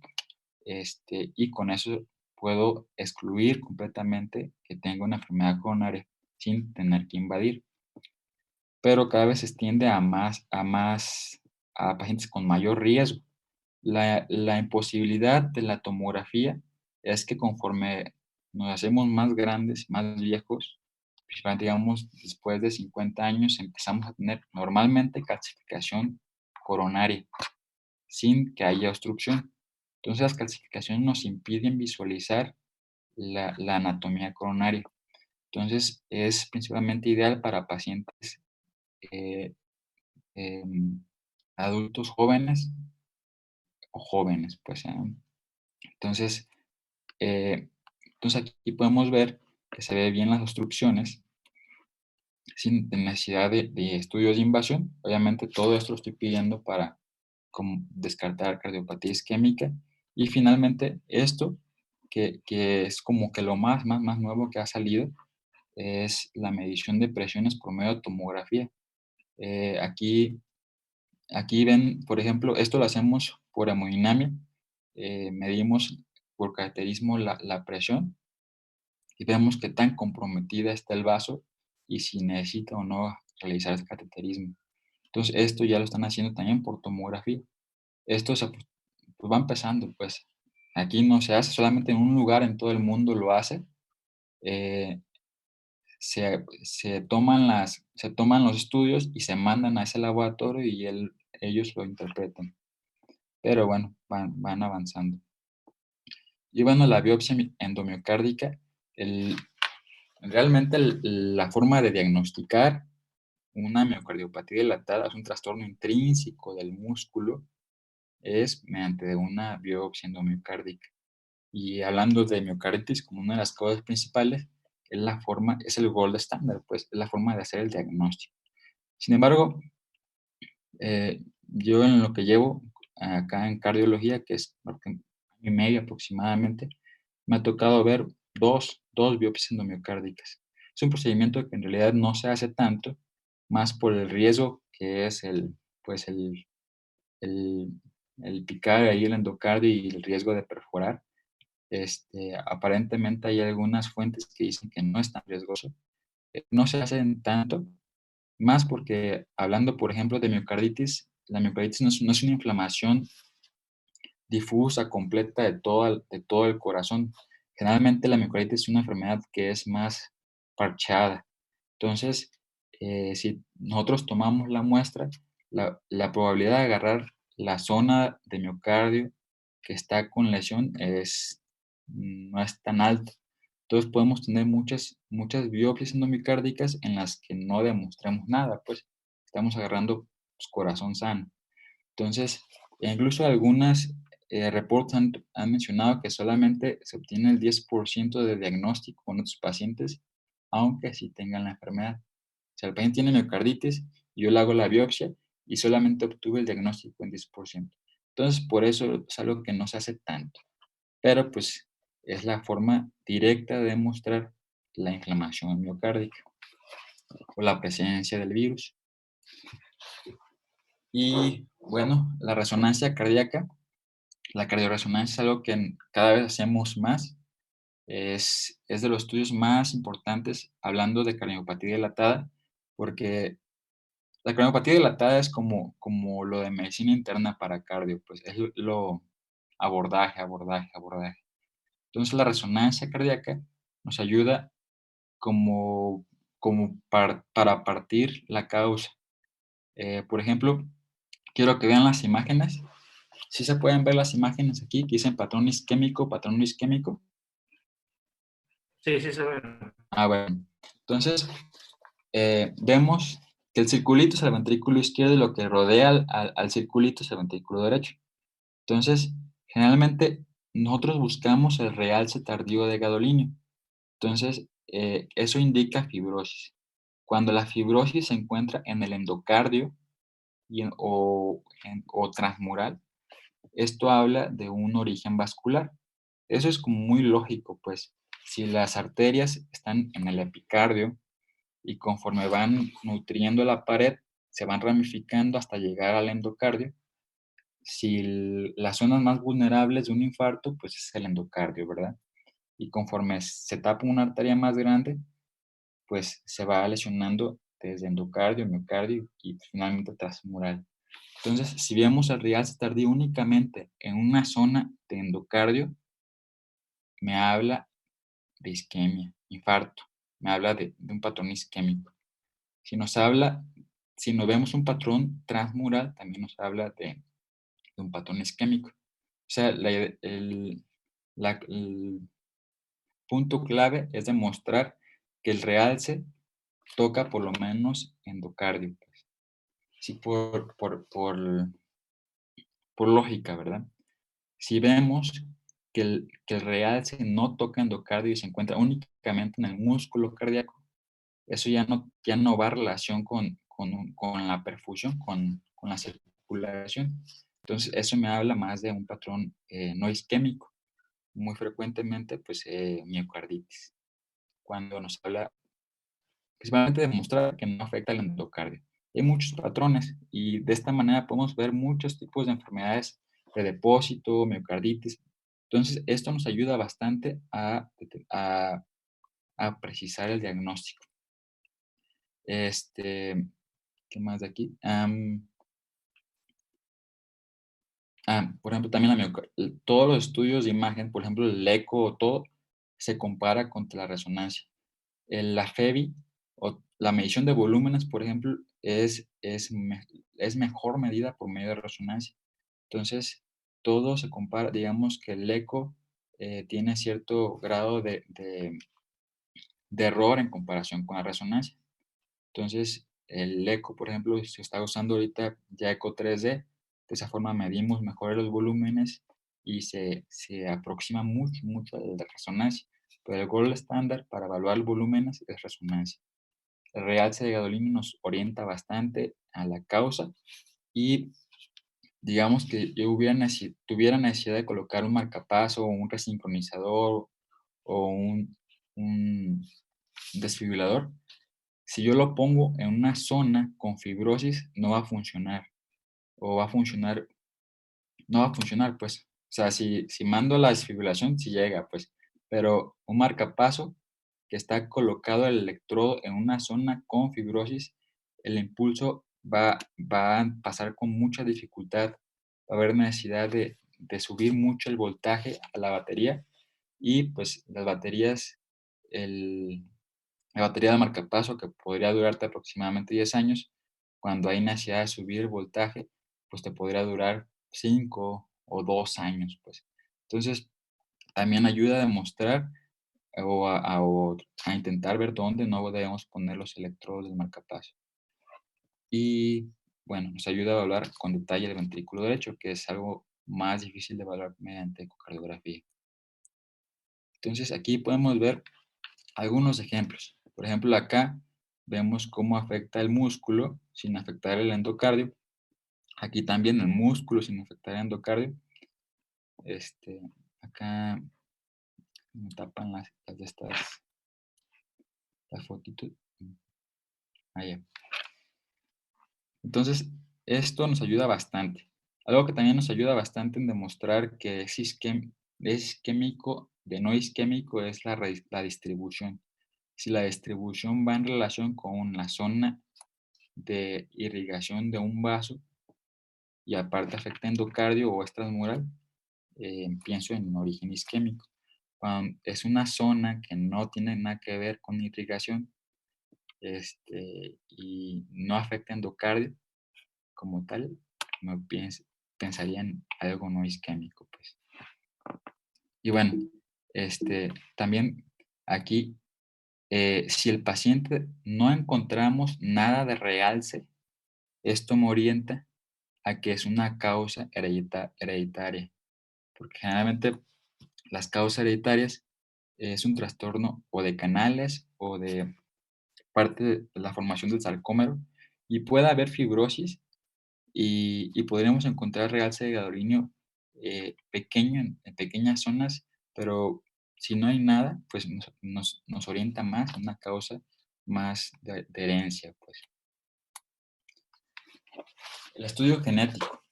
y con eso puedo excluir completamente que tenga una enfermedad coronaria sin tener que invadir. Pero cada vez se extiende a pacientes con mayor riesgo. La imposibilidad de la tomografía es que conforme nos hacemos más grandes, más viejos, principalmente, digamos, después de 50 años, empezamos a tener normalmente calcificación coronaria sin que haya obstrucción. Entonces, las calcificaciones nos impiden visualizar la anatomía coronaria. Entonces, es principalmente ideal para pacientes eh, em, adultos jóvenes o jóvenes, pues. Entonces, eh, entonces, aquí podemos ver que se ve bien las obstrucciones sin necesidad de estudios de invasión. Obviamente, todo esto lo estoy pidiendo para como descartar cardiopatía isquémica. Y finalmente, esto, que es como que lo más nuevo que ha salido, es la medición de presiones por medio de tomografía. Aquí ven, por ejemplo, esto lo hacemos por hemodinamia. Medimos por cateterismo la presión y vemos qué tan comprometida está el vaso y si necesita o no realizar el cateterismo. Entonces, esto ya lo están haciendo también por tomografía. Esto pues va empezando, pues. Aquí no se hace, solamente en un lugar en todo el mundo lo hace. Eh, se toman los estudios y se mandan a ese laboratorio y ellos lo interpretan. Pero bueno, van avanzando. Y bueno, la biopsia endomiocárdica, realmente la forma de diagnosticar una miocardiopatía dilatada es un trastorno intrínseco del músculo, es mediante una biopsia endomiocárdica. Y hablando de miocarditis como una de las causas principales, es el gold estándar, pues es la forma de hacer el diagnóstico. Sin embargo, yo en lo que llevo acá en cardiología, que es año y medio aproximadamente, me ha tocado ver dos biopsias endomiocárdicas. Es un procedimiento que en realidad no se hace tanto, más por el riesgo que es pues el, el picar ahí el endocardio y el riesgo de perforar. Aparentemente hay algunas fuentes que dicen que no es tan riesgoso. No se hacen tanto, más porque hablando, por ejemplo, de miocarditis, la miocarditis no es una inflamación difusa, completa de todo el corazón. Generalmente la miocarditis es una enfermedad que es más parchada. Entonces, si nosotros tomamos la muestra, la probabilidad de agarrar la zona de miocardio que está con lesión no es tan alta. Entonces podemos tener muchas biopsias endomiocárdicas en las que no demostramos nada, pues estamos agarrando pues, corazón sano. Entonces, incluso algunas reportes han mencionado que solamente se obtiene el 10% de diagnóstico con otros pacientes, aunque sí tengan la enfermedad. O sea, el paciente tiene miocarditis, yo le hago la biopsia y solamente obtuve el diagnóstico en 10%. Entonces, por eso es algo que no se hace tanto. Pero, pues, es la forma directa de demostrar la inflamación miocárdica o la presencia del virus. Y, bueno, la resonancia cardíaca. La cardioresonancia es algo que cada vez hacemos más. Es de los estudios más importantes hablando de cardiopatía dilatada, porque la cardiopatía dilatada es como lo de medicina interna para cardio, pues es lo abordaje, abordaje, abordaje. Entonces la resonancia cardíaca nos ayuda para partir la causa. Por ejemplo, quiero que vean las imágenes. Sí se pueden ver las imágenes aquí que dicen patrón isquémico, patrón no isquémico. Sí, sí se ve. Bueno. Entonces, vemos que el circulito es el ventrículo izquierdo y lo que rodea al circulito es el ventrículo derecho. Entonces, generalmente nosotros buscamos el realce tardío de gadolinio. Entonces, eso indica fibrosis. Cuando la fibrosis se encuentra en el endocardio o transmural, esto habla de un origen vascular. Eso es como muy lógico, pues, si las arterias están en el epicardio y conforme van nutriendo la pared, se van ramificando hasta llegar al endocardio. Si las zonas más vulnerables de un infarto, pues es el endocardio, ¿verdad? Y conforme se tapa una arteria más grande, pues se va lesionando desde endocardio, miocardio y finalmente transmural. Entonces, si vemos el rialce tardío únicamente en una zona de endocardio, me habla de isquemia, infarto, me habla de un patrón isquémico. Si nos habla, si nos vemos un patrón transmural, también nos habla de un patrón isquémico. O sea, el punto clave es demostrar que el realce toca por lo menos endocardio. Pues. Sí, por lógica, ¿verdad? Si vemos que el realce no toca endocardio y se encuentra únicamente en el músculo cardíaco, eso ya no va a relación con la perfusión, con la circulación. Entonces, eso me habla más de un patrón no isquémico. Muy frecuentemente, pues, miocarditis, cuando nos habla principalmente de demostrar que no afecta al endocardio. Hay muchos patrones y de esta manera podemos ver muchos tipos de enfermedades de depósito, miocarditis. Entonces, esto nos ayuda bastante a precisar el diagnóstico. ¿Qué más de aquí? Por ejemplo, también todos los estudios de imagen, por ejemplo, el eco, todo, se compara contra la resonancia. La FEBI o la medición de volúmenes, por ejemplo, es mejor medida por medio de resonancia. Entonces, todo se compara, digamos que el eco tiene cierto grado de error en comparación con la resonancia. Entonces, el eco, por ejemplo, se está usando ahorita ya eco 3D. De esa forma medimos mejor los volúmenes y se aproxima mucho, mucho a la resonancia. Pero el gold estándar para evaluar volúmenes es resonancia. El realce de Gadolini nos orienta bastante a la causa y digamos que yo tuviera necesidad de colocar un marcapaso, un resincronizador o un desfibrilador, si yo lo pongo en una zona con fibrosis, no va a funcionar. O va a funcionar, no va a funcionar, pues. O sea, si mando la desfibrilación, sí llega, pues. Pero un marcapaso que está colocado el electrodo en una zona con fibrosis, el impulso va a pasar con mucha dificultad. Va a haber necesidad de subir mucho el voltaje a la batería y pues las baterías, la batería de marcapaso, que podría durarte aproximadamente 10 años, cuando hay necesidad de subir el voltaje, pues te podría durar 5 o 2 años, pues. Entonces, también ayuda a demostrar o a intentar ver dónde no debemos poner los electrodos del marcapaso. Y, bueno, nos ayuda a evaluar con detalle el ventrículo derecho, que es algo más difícil de evaluar mediante ecocardiografía. Entonces, aquí podemos ver algunos ejemplos. Por ejemplo, acá vemos cómo afecta el músculo sin afectar el endocardio. Aquí también el músculo sin afectar el endocardio. Acá me tapan las de estas, las fotitos. Allá. Entonces, esto nos ayuda bastante. Algo que también nos ayuda bastante en demostrar que es isquémico de no isquémico es la distribución. Si la distribución va en relación con la zona de irrigación de un vaso y aparte afecta endocardio o es transmural, pienso en origen isquémico. Cuando es una zona que no tiene nada que ver con irrigación y no afecta endocardio como tal, no pensaría en algo no isquémico, pues. Y bueno, también aquí, si el paciente no encontramos nada de realce, esto me orienta a que es una causa hereditaria, porque generalmente las causas hereditarias es un trastorno o de canales o de parte de la formación del sarcómero y puede haber fibrosis y podríamos encontrar realce de gadolinio pequeño en pequeñas zonas, pero si no hay nada, pues nos orienta más a una causa más de herencia, pues. El estudio genético.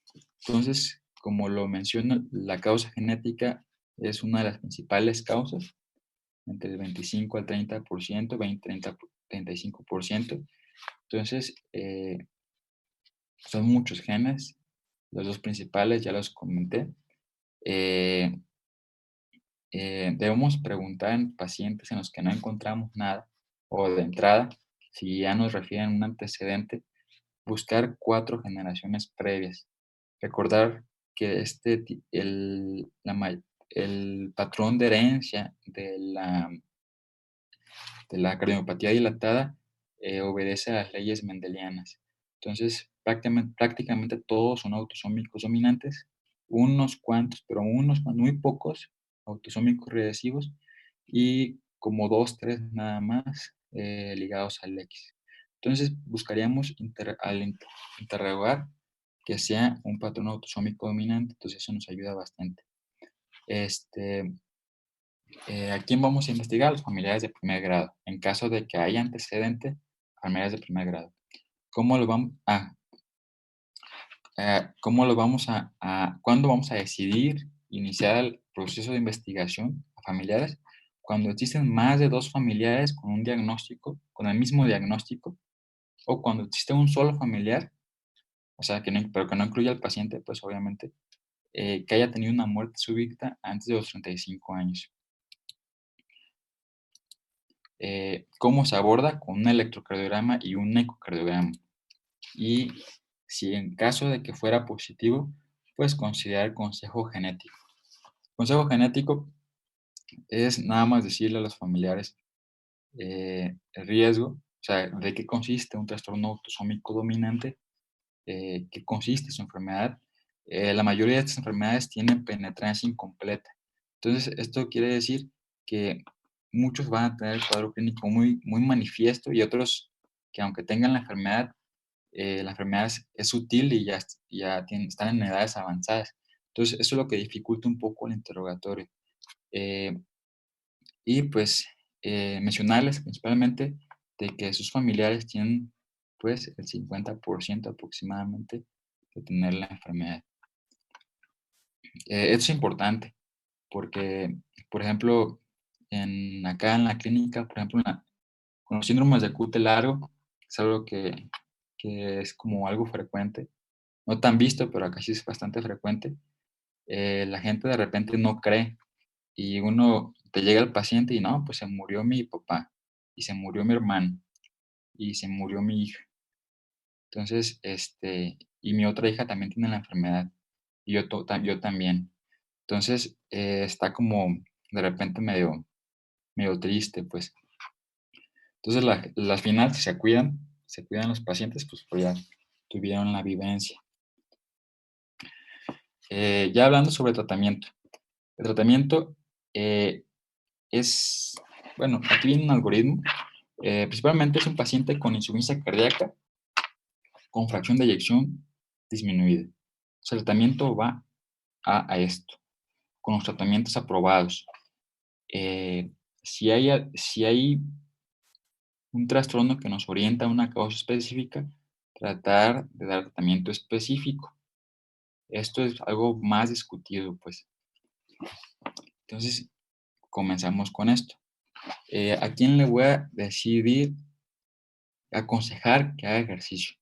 Entonces, como lo menciono, la causa genética es una de las principales causas, entre el 25 al 30%, 20, 30, 35%. Entonces, son muchos genes, los dos principales ya los comenté. Eh, debemos preguntar en pacientes en los que no encontramos nada o de entrada, si ya nos refieren un antecedente, buscar 4 generaciones previas. Recordar que el patrón de herencia de la cardiopatía dilatada obedece a las leyes mendelianas. Entonces, prácticamente todos son autosómicos dominantes, unos cuantos, pero muy pocos autosómicos recesivos y como 2, 3 nada más ligados al X. Entonces, buscaríamos interrogar que sea un patrón autosómico dominante, entonces eso nos ayuda bastante. ¿A quién vamos a investigar? Los familiares de primer grado. En caso de que haya antecedente, familiares de primer grado. ¿Cómo lo vamos a, cuándo vamos a decidir iniciar el proceso de investigación a familiares? Cuando existen más de 2 familiares con un diagnóstico, con el mismo diagnóstico, o cuando existe un solo familiar, o sea, pero que no incluya al paciente, pues obviamente, que haya tenido una muerte súbita antes de los 35 años. ¿Cómo se aborda? Con un electrocardiograma y un ecocardiograma. Y si en caso de que fuera positivo, pues considerar consejo genético. Consejo genético es nada más decirle a los familiares el riesgo, o sea, de qué consiste un trastorno autosómico dominante, qué consiste su enfermedad. La mayoría de estas enfermedades tienen penetrancia incompleta. Entonces, esto quiere decir que muchos van a tener el cuadro clínico muy, muy manifiesto y otros que aunque tengan la enfermedad es sutil y están en edades avanzadas. Entonces, eso es lo que dificulta un poco el interrogatorio. Y pues mencionarles principalmente de que sus familiares tienen pues el 50% aproximadamente de tener la enfermedad. Esto es importante porque, por ejemplo, acá en la clínica, por ejemplo, con los síndromes de Cute largo, es algo que es como algo frecuente, no tan visto, pero acá sí es bastante frecuente. La gente de repente no cree y uno te llega el paciente y no, pues se murió mi papá y se murió mi hermano y se murió mi hija. Entonces, y mi otra hija también tiene la enfermedad y yo también. Entonces, está como de repente medio triste, pues. Entonces, al final, si se cuidan los pacientes, pues ya tuvieron la vivencia. Ya hablando sobre tratamiento. El tratamiento bueno, aquí viene un algoritmo. Principalmente es un paciente con insuficiencia cardíaca con fracción de eyección disminuida. O sea, el tratamiento va a esto, con los tratamientos aprobados. Si hay un trastorno que nos orienta a una causa específica, tratar de dar tratamiento específico. Esto es algo más discutido, pues. Entonces, comenzamos con esto. ¿A quién le voy a decidir aconsejar que haga ejercicio?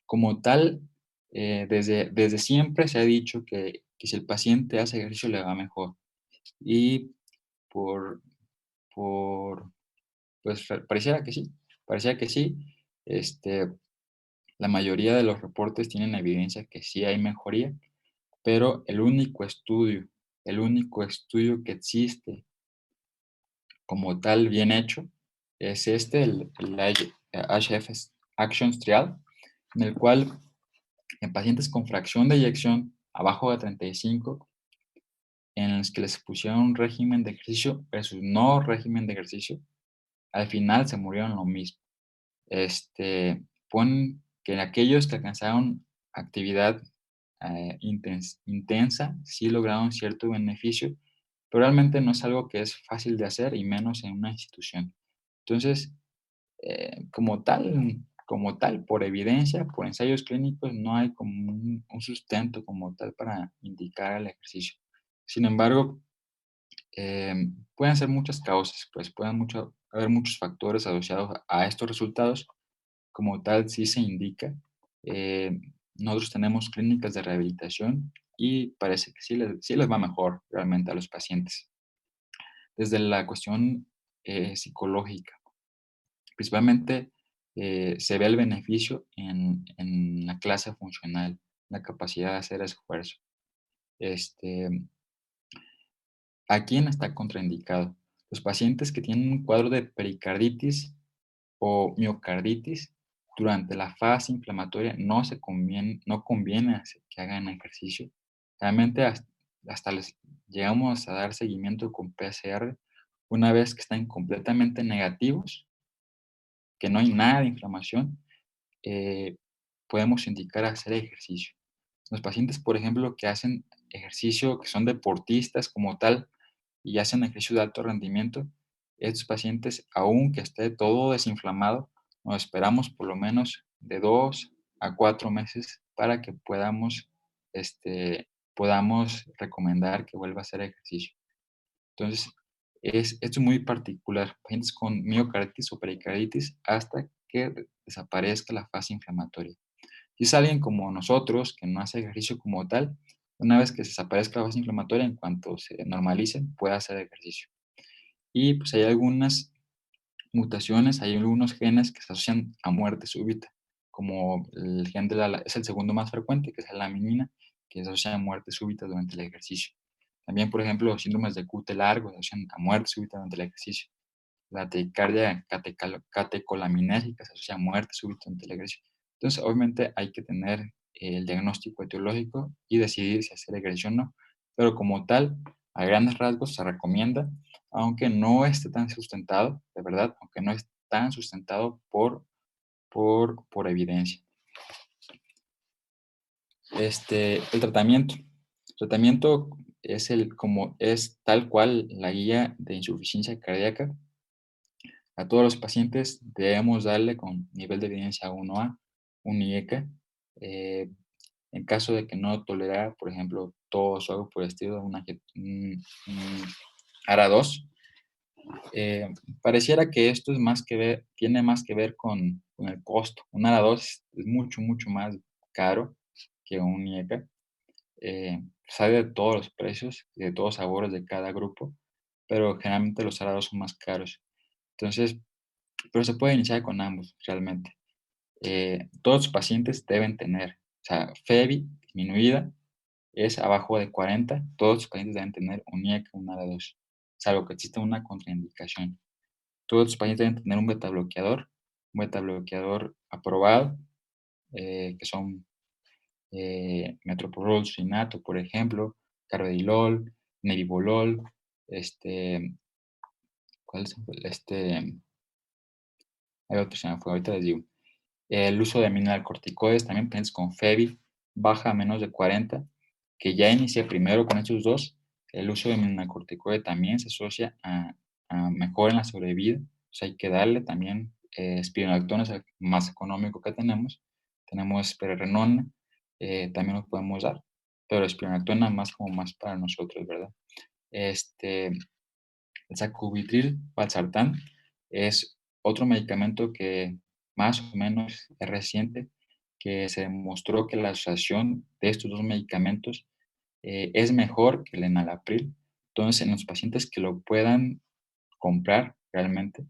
Como tal, desde siempre se ha dicho que si el paciente hace ejercicio le va mejor. Y por, por pues pareciera que sí. La mayoría de los reportes tienen evidencia que sí hay mejoría, pero el único estudio que existe como tal bien hecho es el HF Actions Trial, en el cual en pacientes con fracción de eyección abajo de 35 en los que les pusieron un régimen de ejercicio versus no régimen de ejercicio, al final se murieron lo mismo. Ponen que aquellos que alcanzaron actividad intensa sí lograron cierto beneficio, pero realmente no es algo que es fácil de hacer y menos en una institución. Entonces, como tal, por evidencia, por ensayos clínicos, no hay como un sustento como tal para indicar el ejercicio. Sin embargo, pueden ser muchas causas, pues haber muchos factores asociados a estos resultados. Como tal, sí se indica. Eh, Nosotros tenemos clínicas de rehabilitación y parece que sí les va mejor realmente a los pacientes. Desde la cuestión psicológica, principalmente se ve el beneficio en la clase funcional, la capacidad de hacer esfuerzo. Este, ¿A quién está contraindicado? Los pacientes que tienen un cuadro de pericarditis o miocarditis durante la fase inflamatoria no conviene que hagan ejercicio. Realmente hasta les llegamos a dar seguimiento con PCR una vez que están completamente negativos, que no hay nada de inflamación, eh, podemos indicar hacer ejercicio. Los pacientes, por ejemplo, que hacen ejercicio, que son deportistas como tal y hacen ejercicio de alto rendimiento, estos pacientes, aunque esté todo desinflamado, nos esperamos por lo menos de 2 a 4 meses para que podamos recomendar que vuelva a hacer ejercicio. Entonces, esto es muy particular. Pacientes con miocarditis o pericarditis hasta que desaparezca la fase inflamatoria. Si es alguien como nosotros, que no hace ejercicio como tal, una vez que se desaparezca la fase inflamatoria, en cuanto se normalice, puede hacer ejercicio. Y pues hay algunas mutaciones, hay algunos genes que se asocian a muerte súbita, como el gen es el segundo más frecuente, que es la laminina, que se asocia a muerte súbita durante el ejercicio. También, por ejemplo, los síndromes de QT largo se asocian a muerte súbita durante el ejercicio. La taquicardia catecolaminésica se asocia a muerte súbita durante el ejercicio. Entonces, obviamente hay que tener el diagnóstico etiológico y decidir si hacer ejercicio o no. Pero como tal, a grandes rasgos se recomienda, aunque no esté tan sustentado, de verdad, aunque no esté tan sustentado por evidencia. El tratamiento. El tratamiento es tal cual la guía de insuficiencia cardíaca. A todos los pacientes debemos darle con nivel de evidencia 1A, un IECA. En caso de que no tolerara, por ejemplo, tos o algo por el estilo, un ARA2, pareciera que esto tiene más que ver con el costo. Un ARA2 es mucho, mucho más caro que un IECA. Sabe de todos los precios y de todos los sabores de cada grupo, pero generalmente los ARA2 son más caros. Entonces, pero se puede iniciar con ambos, realmente. Todos los pacientes deben tener, o sea, FEBI disminuida es abajo de 40, todos los pacientes deben tener un IECA, un ARA2, salvo que exista una contraindicación. Todos los pacientes deben tener un beta bloqueador aprobado, que son metoprolol sucinato, por ejemplo, carvedilol, nebivolol, ¿cuál es? Hay otro, se me fue, ahorita les digo. El uso de aminalcorticoides, también pacientes con FEBI baja a menos de 40, que ya inicia primero con estos dos. El uso de aminalcorticoide también se asocia a mejora en la sobrevida. O sea, hay que darle también espironolactona, es el más económico que tenemos. Tenemos espirirenona, también lo podemos dar, pero espironolactona más como más para nosotros, ¿verdad? El sacubitril valsartán es otro medicamento que más o menos es reciente, que se demostró que la asociación de estos dos medicamentos es mejor que el enalapril. Entonces, en los pacientes que lo puedan comprar realmente,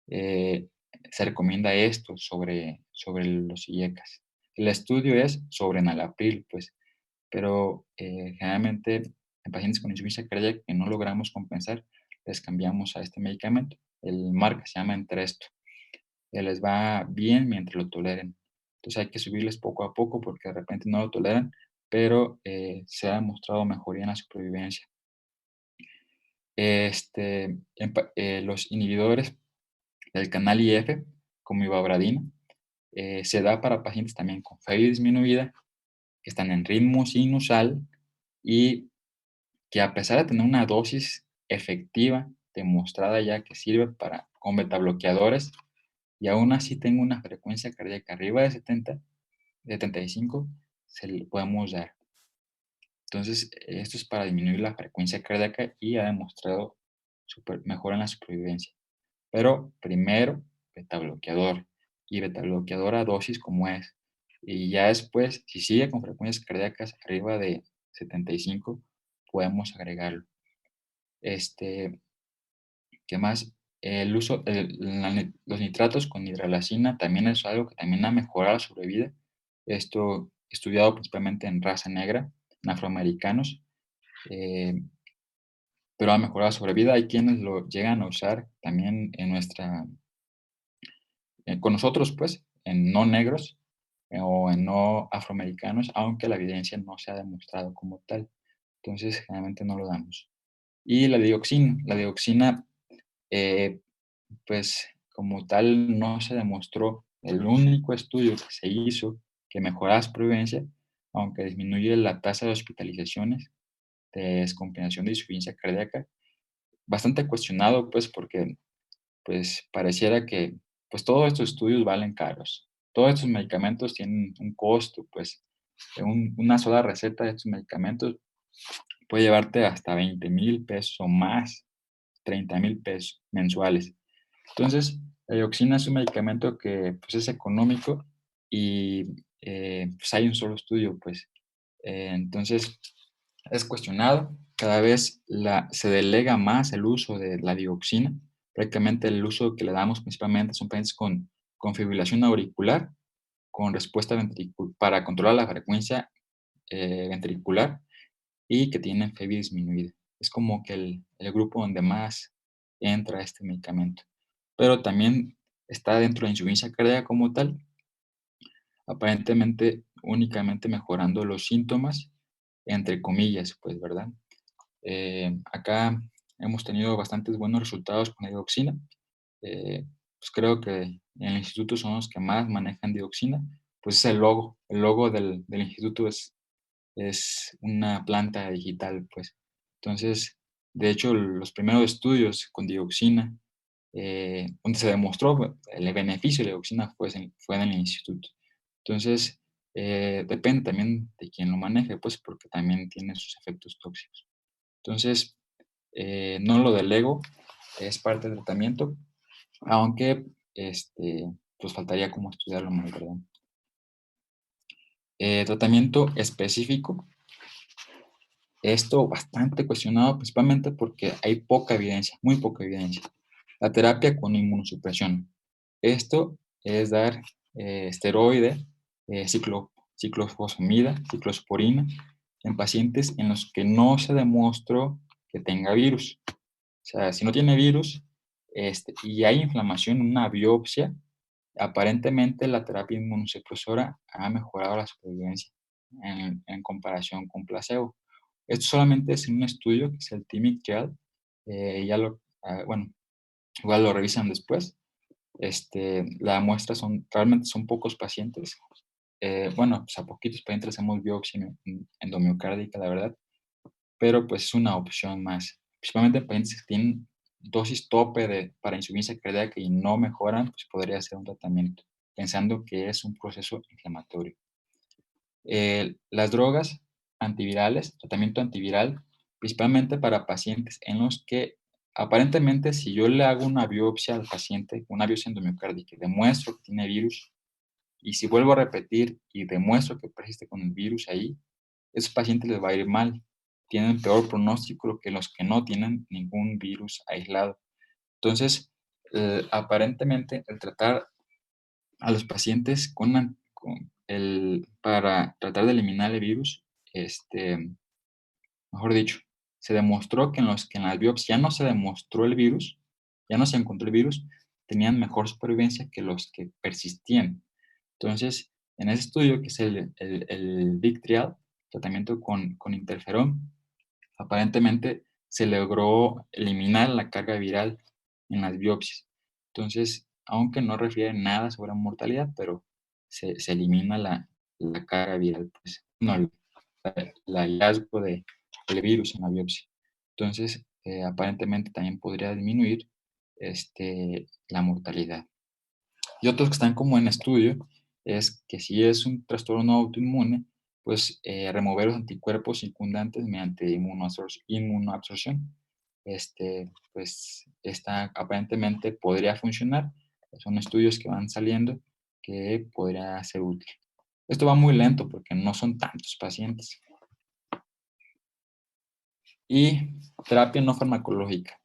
eh, se recomienda esto sobre los IECAS. El estudio es sobre enalapril, pues, pero generalmente en pacientes con insuficiencia cardíaca que no logramos compensar, les cambiamos a este medicamento. El marca se llama Entresto. Les va bien mientras lo toleren. Entonces hay que subirles poco a poco porque de repente no lo toleran, pero se ha demostrado mejoría en la supervivencia. Los inhibidores del canal IF, como ivabradina, se da para pacientes también con fiebre disminuida, que están en ritmo sinusal y que a pesar de tener una dosis efectiva, demostrada ya que sirve con betabloqueadores, y aún así tengo una frecuencia cardíaca arriba de 70, de 75, se le podemos dar. Entonces, esto es para disminuir la frecuencia cardíaca y ha demostrado mejora en la supervivencia. Pero primero, betabloqueador y betabloqueador a dosis como es. Y ya después, si sigue con frecuencias cardíacas arriba de 75, podemos agregarlo. ¿Qué más? El uso, los nitratos con hidralazina también es algo que también ha mejorado la sobrevida. Esto estudiado principalmente en raza negra, en afroamericanos, eh, pero ha mejorado la sobrevida. Hay quienes lo llegan a usar también con nosotros, pues, en no negros o en no afroamericanos, aunque la evidencia no se ha demostrado como tal. Entonces, generalmente no lo damos. Y la dioxina, eh, pues como tal no se demostró. El único estudio que se hizo que mejora la supervivencia, aunque disminuye la tasa de hospitalizaciones, de descompensación de insuficiencia cardíaca, bastante cuestionado, pues porque pues pareciera que pues todos estos estudios valen caros. Todos estos medicamentos tienen un costo, pues una sola receta de estos medicamentos puede llevarte hasta 20,000 pesos o más, 30,000 pesos mensuales. Entonces, la dioxina es un medicamento que pues, es económico y pues hay un solo estudio, pues. Entonces, es cuestionado. Cada vez se delega más el uso de la dioxina. Prácticamente el uso que le damos principalmente son pacientes con fibrilación auricular, con respuesta ventricular, para controlar la frecuencia ventricular y que tienen fiebre disminuida. Es como que el grupo donde más entra este medicamento. Pero también está dentro de la insuficiencia cardíaca como tal, aparentemente únicamente mejorando los síntomas, entre comillas, pues, ¿verdad? Acá hemos tenido bastantes buenos resultados con la dioxina. Pues creo que en el instituto son los que más manejan dioxina. Pues es el logo del instituto es una planta digital, pues. Entonces, de hecho, los primeros estudios con dioxina, donde se demostró el beneficio de la dioxina fue en el instituto. Entonces, depende también de quién lo maneje, pues, porque también tiene sus efectos tóxicos. Entonces, no lo delego, es parte del tratamiento, aunque, pues, faltaría como estudiarlo más, ¿verdad? Tratamiento específico. Esto bastante cuestionado, principalmente porque hay poca evidencia, muy poca evidencia. La terapia con inmunosupresión. Esto es dar esteroide, ciclofosfamida, ciclosporina, en pacientes en los que no se demostró que tenga virus. O sea, si no tiene virus y hay inflamación en una biopsia, aparentemente la terapia inmunosupresora ha mejorado la supervivencia en comparación con placebo. Esto solamente es en un estudio que es el TIMIC Trial. Bueno, igual lo revisan después. La muestra realmente son pocos pacientes. Bueno, pues a poquitos pacientes hacemos biopsia endomiocárdica, la verdad, pero pues es una opción más. Principalmente en pacientes que tienen dosis tope para insuficiencia cardíaca y no mejoran, pues podría ser un tratamiento, pensando que es un proceso inflamatorio. Las drogas antivirales, tratamiento antiviral, principalmente para pacientes en los que aparentemente si yo le hago una biopsia al paciente, una biopsia endomiocárdica, y demuestro que tiene virus, y si vuelvo a repetir y demuestro que persiste con el virus ahí, esos pacientes les va a ir mal. Tienen peor pronóstico que los que no tienen ningún virus aislado. Entonces, aparentemente, el tratar a los pacientes para tratar de eliminar el virus, mejor dicho, se demostró que en las biopsias ya no se demostró el virus, ya no se encontró el virus, tenían mejor supervivencia que los que persistían. Entonces, en ese estudio, que es el Big Trial, tratamiento con interferón, aparentemente se logró eliminar la carga viral en las biopsias. Entonces, aunque no refiere nada sobre mortalidad, pero se elimina la carga viral, pues, no, el hallazgo del virus en la biopsia. Entonces, aparentemente también podría disminuir la mortalidad. Y otros que están como en estudio es que si es un trastorno autoinmune, pues remover los anticuerpos circundantes mediante inmunoabsorción. Pues aparentemente podría funcionar. Son estudios que van saliendo que podría ser útil. Esto va muy lento porque no son tantos pacientes. Y terapia no farmacológica.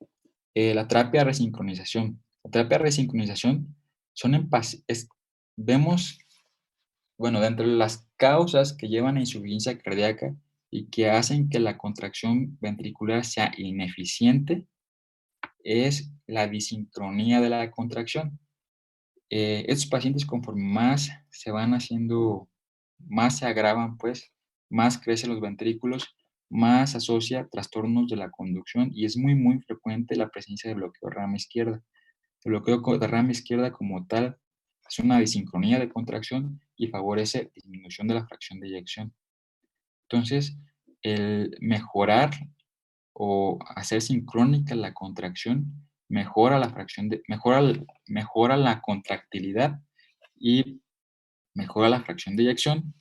La terapia de resincronización. La terapia de resincronización vemos, bueno, dentro de las causas que llevan a insuficiencia cardíaca y que hacen que la contracción ventricular sea ineficiente, es la disincronía de la contracción. Estos pacientes, conforme más se van haciendo, más se agravan, pues, más crecen los ventrículos, más asocia trastornos de la conducción y es muy, muy frecuente la presencia de bloqueo de rama izquierda. El bloqueo de rama izquierda como tal es una disincronía de contracción y favorece disminución de la fracción de eyección. Entonces, el mejorar o hacer sincrónica la contracción mejora la fracción de, mejora la contractilidad y mejora la fracción de eyección,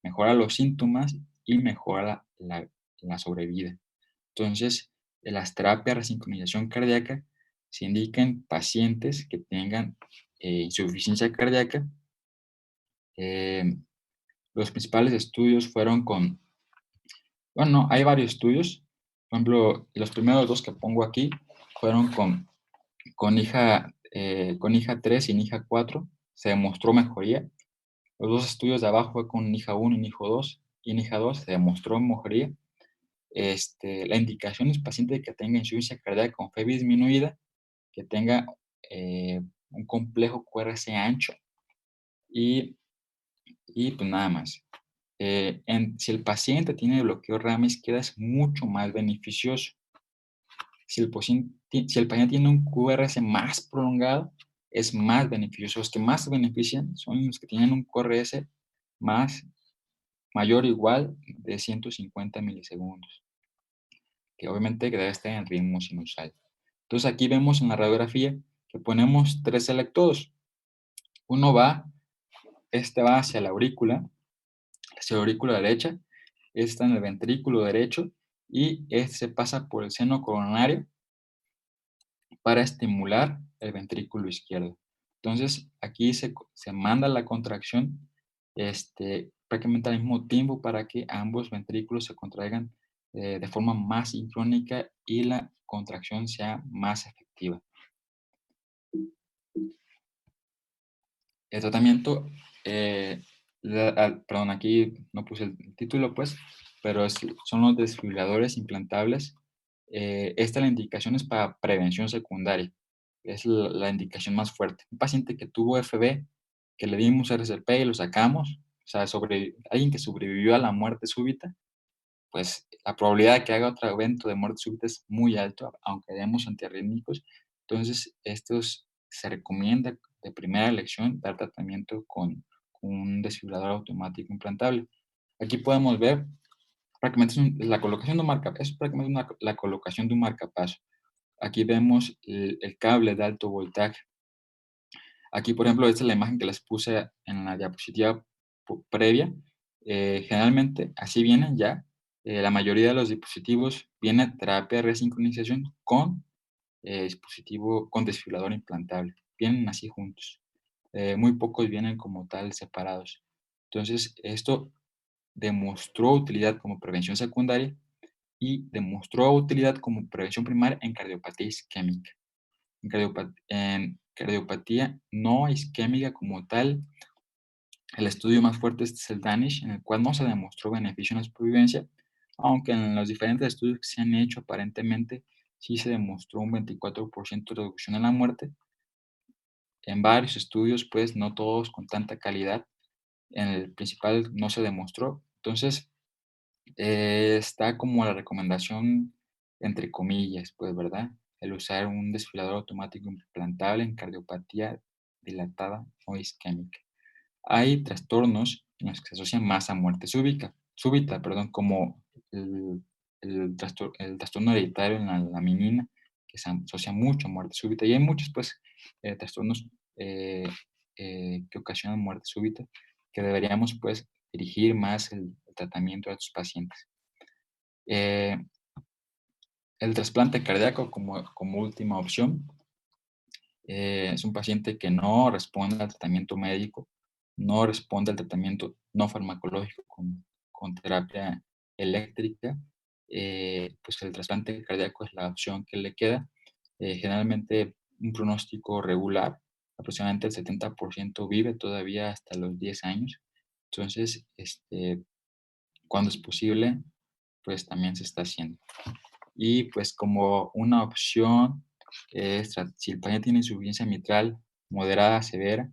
mejora los síntomas y mejora la sobrevida. Entonces, las terapias de resincronización cardíaca se indican en pacientes que tengan insuficiencia cardíaca. Los principales estudios fueron bueno, hay varios estudios. Por ejemplo, los primeros dos que pongo aquí fueron con hija 3 y hija 4. Se demostró mejoría. Los dos estudios de abajo fue con hija 1 y hija 2. Y en hija 2 se demostró mejoría. La indicación es paciente que tenga insuficiencia cardíaca con fe disminuida, que tenga un complejo QRS ancho y pues nada más. Si el paciente tiene bloqueo de rama izquierda es mucho más beneficioso. Si el paciente tiene un QRS más prolongado, es más beneficioso. Los que más se benefician son los que tienen un QRS mayor o igual de 150 milisegundos, que obviamente debe estar en ritmo sinusal. Entonces aquí vemos en la radiografía que ponemos 3 electrodos. Uno va hacia la aurícula derecha, está en el ventrículo derecho y se pasa por el seno coronario para estimular el ventrículo izquierdo. Entonces, aquí se manda la contracción prácticamente al mismo tiempo para que ambos ventrículos se contraigan de forma más sincrónica y la contracción sea más efectiva. El tratamiento, perdón, aquí no puse el título, pues, pero son los desfibriladores implantables. Esta la indicación es para prevención secundaria. Es la indicación más fuerte. Un paciente que tuvo FB, que le dimos RCP y lo sacamos, o sea, alguien que sobrevivió a la muerte súbita, pues la probabilidad de que haga otro evento de muerte súbita es muy alto, aunque demos antiarrítmicos. Entonces, estos se recomienda de primera elección dar tratamiento con un desfibrilador automático implantable. Aquí podemos ver, prácticamente la colocación de un es prácticamente la colocación de un marcapaso. Aquí vemos el cable de alto voltaje. Aquí, por ejemplo, esta es la imagen que les puse en la diapositiva previa. Generalmente, así vienen ya. La mayoría de los dispositivos viene terapia de resincronización con dispositivo con desfibrilador implantable. Vienen así juntos. Muy pocos vienen como tal separados. Entonces, esto demostró utilidad como prevención secundaria y demostró utilidad como prevención primaria en cardiopatía isquémica. En cardiopatía no isquémica como tal, el estudio más fuerte es el Danish, en el cual no se demostró beneficio en la supervivencia, aunque en los diferentes estudios que se han hecho aparentemente sí se demostró un 24% de reducción en la muerte. En varios estudios, pues no todos con tanta calidad, en el principal no se demostró. Entonces, está como la recomendación entre comillas, pues, ¿verdad? El usar un desfibrilador automático implantable en cardiopatía dilatada o isquémica. Hay trastornos en los que se asocian más a muerte súbita, perdón, como el, el trastorno hereditario en la laminina, que se asocia mucho a muerte súbita. Y hay muchos, pues, trastornos eh, que ocasionan muerte súbita, que deberíamos, pues, dirigir más el tratamiento a estos pacientes. Eh, el trasplante cardíaco como última opción es un paciente que no responde al tratamiento médico, no responde al tratamiento no farmacológico con terapia eléctrica, pues el trasplante cardíaco es la opción que le queda. Generalmente un pronóstico regular, aproximadamente el 70% vive todavía hasta los 10 años. Entonces, cuando es posible, pues también se está haciendo. Y pues como una opción es, si el paciente tiene insuficiencia mitral moderada a severa,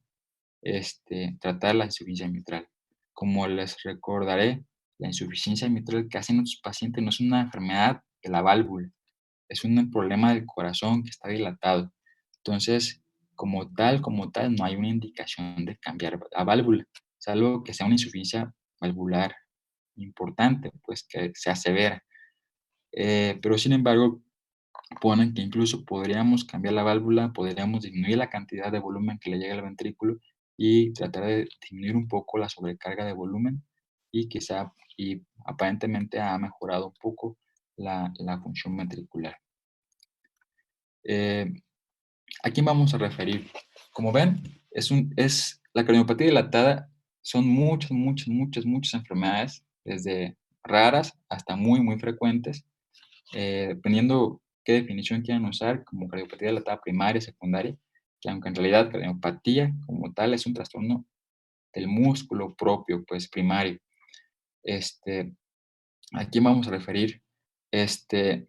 tratar la insuficiencia mitral. Como les recordaré, la insuficiencia mitral que hacen nuestros pacientes no es una enfermedad de la válvula, es un problema del corazón que está dilatado. Entonces, como tal, no hay una indicación de cambiar la válvula, salvo que sea una insuficiencia valvular importante, pues que sea severa. Pero sin embargo, ponen que incluso podríamos cambiar la válvula, podríamos disminuir la cantidad de volumen que le llega al ventrículo y tratar de disminuir un poco la sobrecarga de volumen y quizá, y aparentemente ha mejorado un poco la función ventricular. Eh, ¿A quién vamos a referir? Como ven, la cardiopatía dilatada son muchas enfermedades, desde raras hasta muy, muy frecuentes, dependiendo qué definición quieran usar, como cardiopatía dilatada primaria, secundaria, que aunque en realidad cardiopatía como tal es un trastorno del músculo propio, pues primario. Este, ¿A quién vamos a referir?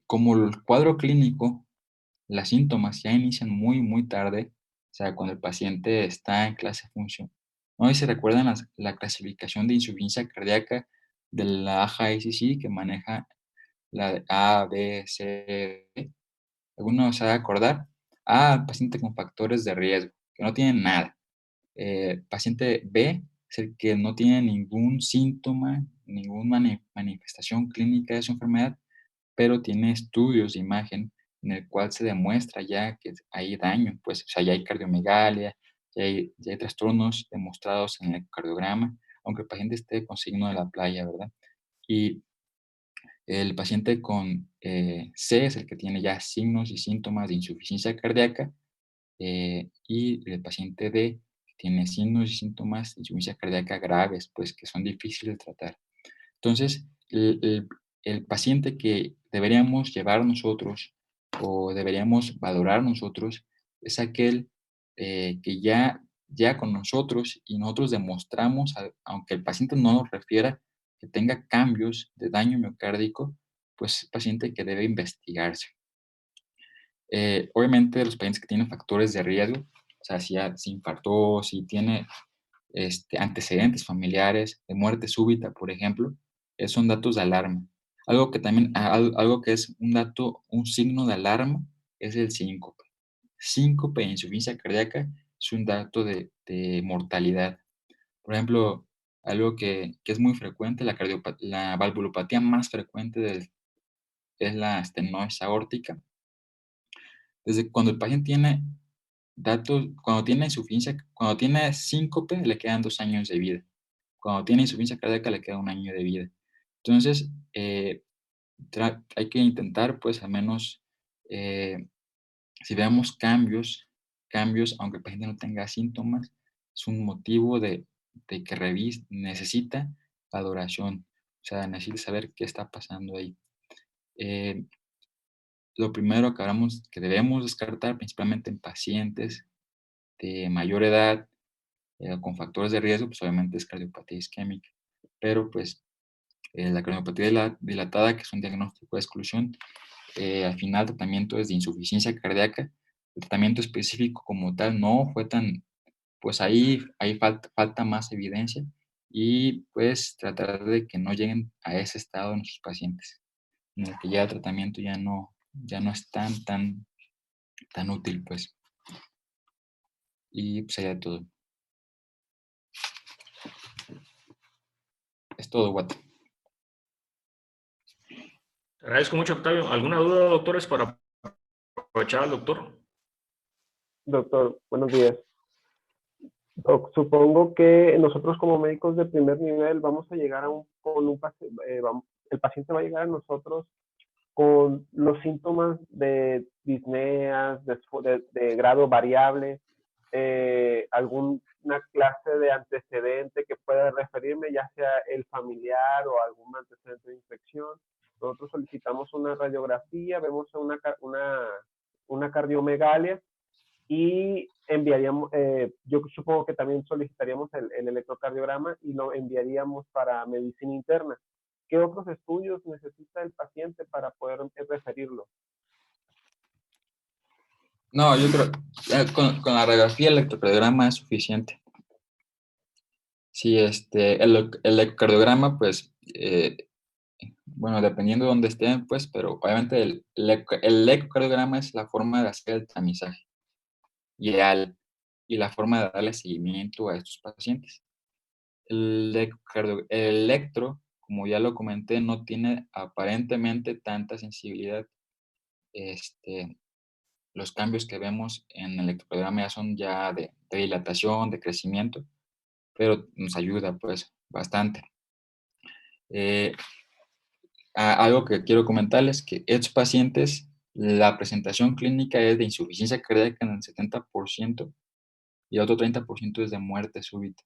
Como el cuadro clínico, las síntomas ya inician muy, muy tarde, o sea, cuando el paciente está en clase función. No sé si recuerdan la clasificación de insuficiencia cardíaca de la AJA-ACC que maneja la de A, B, C, D. ¿Alguno se va a acordar? El paciente con factores de riesgo, que no tienen nada. Paciente B es el que no tiene ningún síntoma, ninguna manifestación clínica de su enfermedad, pero tiene estudios de imagen en el cual se demuestra ya que hay daño, pues, o sea, ya hay cardiomegalia, ya hay trastornos demostrados en el ecocardiograma, aunque el paciente esté con signo de la playa, ¿verdad? Y el paciente con C es el que tiene ya signos y síntomas de insuficiencia cardíaca, y el paciente D tiene signos y síntomas de insuficiencia cardíaca graves, pues que son difíciles de tratar. Entonces, el paciente que deberíamos llevar nosotros o deberíamos valorar nosotros es aquel que ya con nosotros y nosotros demostramos, aunque el paciente no nos refiera que tenga cambios de daño miocárdico, pues es paciente que debe investigarse. Obviamente, los pacientes que tienen factores de riesgo, o sea, si infartó, si tiene antecedentes familiares de muerte súbita, por ejemplo, son datos de alarma. Algo que también, algo que es un signo de alarma es el síncope. Síncope e insuficiencia cardíaca es un dato de mortalidad. Por ejemplo, algo que es muy frecuente, la valvulopatía más frecuente es la estenosis aórtica. Desde cuando el paciente tiene cuando tiene síncope, le quedan 2 años de vida. Cuando tiene insuficiencia cardíaca, le queda 1 año de vida. Entonces, hay que intentar, pues, al menos, si vemos cambios, aunque el paciente no tenga síntomas, es un motivo de que necesita valoración. O sea, necesita saber qué está pasando ahí. Eh, lo primero que debemos descartar, principalmente en pacientes de mayor edad, con factores de riesgo, pues obviamente es cardiopatía isquémica. Pero pues la cardiopatía dilatada, que es un diagnóstico de exclusión, al final el tratamiento es de insuficiencia cardíaca. El tratamiento específico como tal no fue tan, pues ahí falta más evidencia y pues tratar de que no lleguen a ese estado nuestros pacientes. en el que ya el tratamiento ya no es tan útil, pues. Y pues sería todo. Es todo, Guate. Te agradezco mucho, Octavio. ¿Alguna duda, doctores, para aprovechar al doctor? Doctor, buenos días. Doc, supongo que nosotros como médicos de primer nivel vamos a llegar con un paciente, el paciente va a llegar a nosotros con los síntomas de disneas, de grado variable, alguna clase de antecedente que pueda referirme, ya sea el familiar o algún antecedente de infección. Nosotros solicitamos una radiografía, vemos una cardiomegalia y enviaríamos, yo supongo que también solicitaríamos el electrocardiograma y lo enviaríamos para medicina interna. ¿Qué otros estudios necesita el paciente para poder referirlo? No, yo creo que con la radiografía el electrocardiograma es suficiente. Sí, el electrocardiograma, pues, bueno, dependiendo de dónde estén, pues, pero obviamente el ecocardiograma es la forma de hacer el tamizaje ideal y la forma de darle seguimiento a estos pacientes. El electro, como ya lo comenté, no tiene aparentemente tanta sensibilidad. Los cambios que vemos en el electrocardiograma ya son ya de dilatación, de crecimiento, pero nos ayuda, pues, bastante. Algo que quiero comentarles, que estos pacientes, la presentación clínica es de insuficiencia cardíaca en el 70% y el otro 30% es de muerte súbita.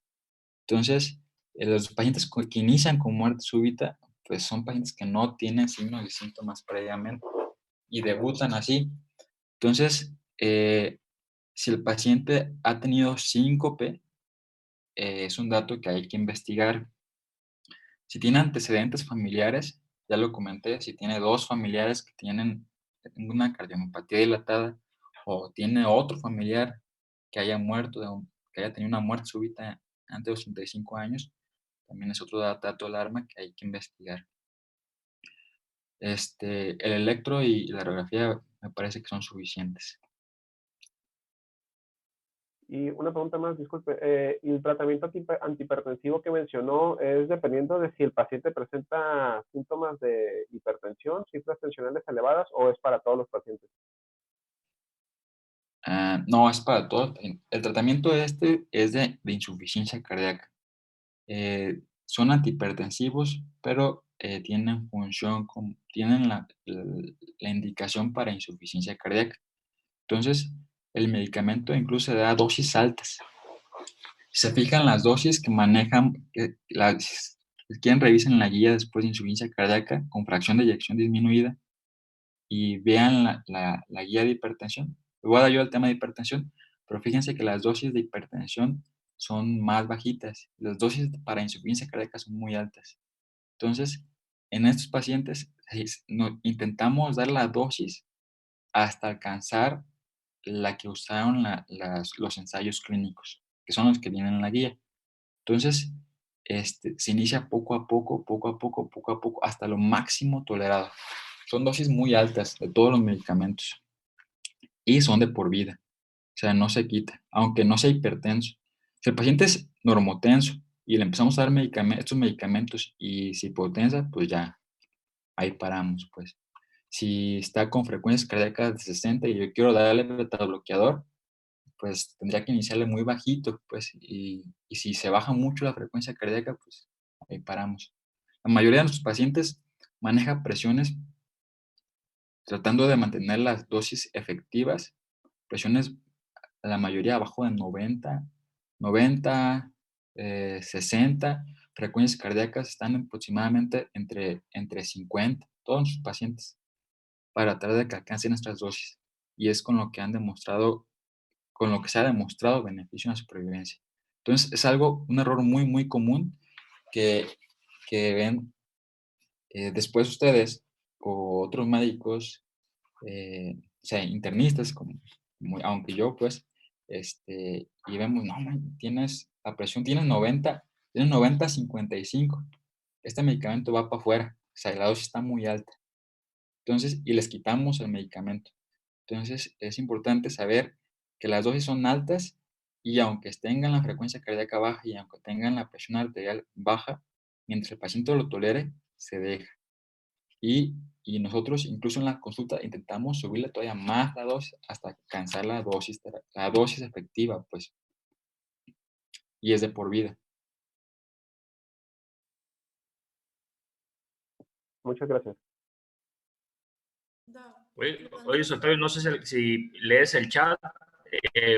Entonces, los pacientes que inician con muerte súbita, pues son pacientes que no tienen signos y síntomas previamente y debutan así. Entonces, si el paciente ha tenido síncope, es un dato que hay que investigar. Si tiene antecedentes familiares, ya lo comenté, si tiene dos familiares que tienen una cardiomopatía dilatada o tiene otro familiar que haya muerto, que haya tenido una muerte súbita antes de los 85 años, también es otro dato de alarma que hay que investigar. El electro y la radiografía me parece que son suficientes. Y una pregunta más, disculpe, ¿el tratamiento antihipertensivo que mencionó es dependiendo de si el paciente presenta síntomas de hipertensión, cifras tensionales elevadas o es para todos los pacientes? No, es para todos. El tratamiento es de insuficiencia cardíaca. Son antihipertensivos, pero tienen la indicación para insuficiencia cardíaca. Entonces, el medicamento incluso da dosis altas. Si se fijan las dosis que manejan, si quieren revisen la guía después de insuficiencia cardíaca con fracción de eyección disminuida y vean la guía de hipertensión. Les voy a dar yo el tema de hipertensión, pero fíjense que las dosis de hipertensión son más bajitas. Las dosis para insuficiencia cardíaca son muy altas. Entonces, en estos pacientes intentamos dar la dosis hasta alcanzar la que usaron los ensayos clínicos, que son los que vienen en la guía. Entonces, se inicia poco a poco, hasta lo máximo tolerado. Son dosis muy altas de todos los medicamentos y son de por vida. O sea, no se quita, aunque no sea hipertenso. Si el paciente es normotenso y le empezamos a dar estos medicamentos y se hipotensa, pues ya, ahí paramos, pues. Si está con frecuencias cardíacas de 60 y yo quiero darle beta bloqueador, pues tendría que iniciarle muy bajito, pues, y si se baja mucho la frecuencia cardíaca, pues ahí paramos. La mayoría de nuestros pacientes maneja presiones tratando de mantener las dosis efectivas, presiones la mayoría abajo de 90, 60, frecuencias cardíacas están aproximadamente entre 50, todos nuestros pacientes, para tratar de que alcancen nuestras dosis. Y es con lo que se ha demostrado beneficio en la supervivencia. Entonces, es un error muy, muy común que ven después ustedes o otros médicos, o sea, internistas, aunque yo, pues, y vemos, no, man, la presión tienes 90, 55. Este medicamento va para afuera, o sea, la dosis está muy alta. Entonces, y les quitamos el medicamento. Entonces, es importante saber que las dosis son altas y aunque tengan la frecuencia cardíaca baja y aunque tengan la presión arterial baja, mientras el paciente lo tolere, se deja. Y nosotros incluso en la consulta intentamos subirle todavía más la dosis hasta alcanzar la dosis efectiva, pues, y es de por vida. Muchas gracias. Oye, Octavio, no sé si lees el chat.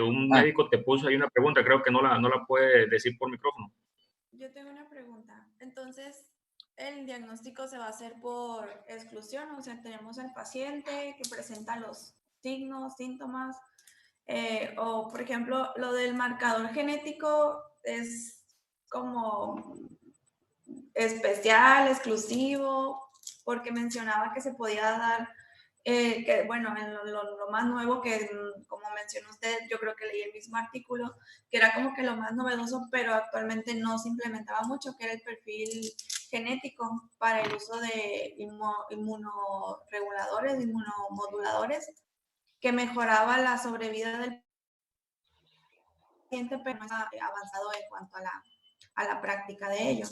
Un Ah, médico te puso ahí una pregunta, creo que no la puede decir por micrófono. Yo tengo una pregunta. Entonces, ¿el diagnóstico se va a hacer por exclusión? O sea, tenemos al paciente que presenta los signos, síntomas, o por ejemplo, lo del marcador genético es como especial, exclusivo, porque mencionaba que se podía dar, que bueno, en lo más nuevo que, como mencionó usted, yo creo que leí el mismo artículo, que era como que lo más novedoso, pero actualmente no se implementaba mucho, que era el perfil genético para el uso de inmunoreguladores, inmunomoduladores, que mejoraba la sobrevida del paciente, pero no está avanzado en cuanto a la práctica de ello.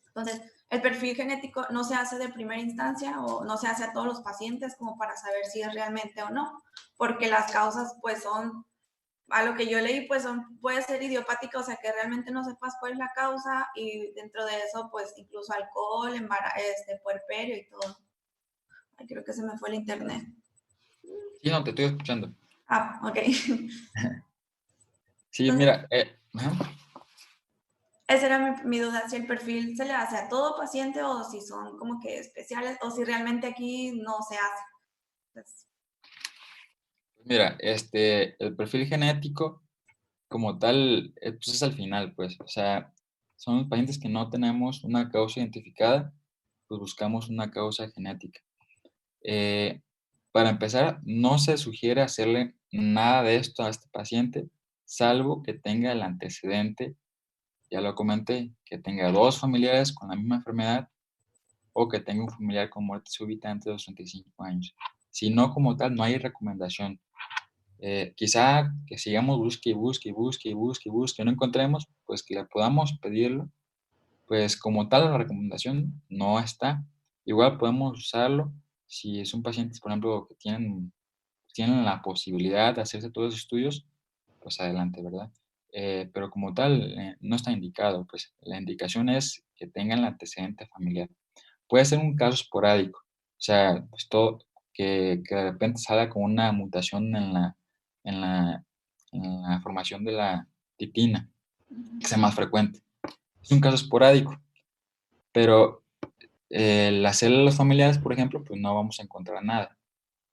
Entonces, el perfil genético no se hace de primera instancia o no se hace a todos los pacientes como para saber si es realmente o no, porque las causas pues son, a lo que yo leí, pues puede ser idiopática, o sea que realmente no sepas cuál es la causa y dentro de eso pues incluso alcohol, puerperio y todo. Ay, creo que se me fue el internet. sí, no, te estoy escuchando. Ah, ok. Sí, Entonces, mira, esa era mi duda, si el perfil se le hace a todo paciente o si son como que especiales o si realmente aquí no se hace. Entonces, mira, el perfil genético como tal, pues es al final, pues, o sea, son los pacientes que no tenemos una causa identificada, pues buscamos una causa genética. Eh, para empezar, no se sugiere hacerle nada de esto a este paciente, salvo que tenga el antecedente, ya lo comenté, que tenga 2 familiares con la misma enfermedad o que tenga un familiar con muerte súbita antes de los 35 años. Si no, como tal, no hay recomendación. Quizá que sigamos busque, no encontremos, pues que le podamos pedirlo, pues como tal la recomendación no está. Igual podemos usarlo si son pacientes, por ejemplo, que tienen la posibilidad de hacerse todos los estudios, pues adelante, ¿verdad? Pero como tal, no está indicado, pues la indicación es que tengan el antecedente familiar. Puede ser un caso esporádico, o sea, pues todo, que de repente salga con una mutación en la, en la formación de la titina, que sea más frecuente. Es un caso esporádico, pero las células familiares, por ejemplo, pues no vamos a encontrar nada.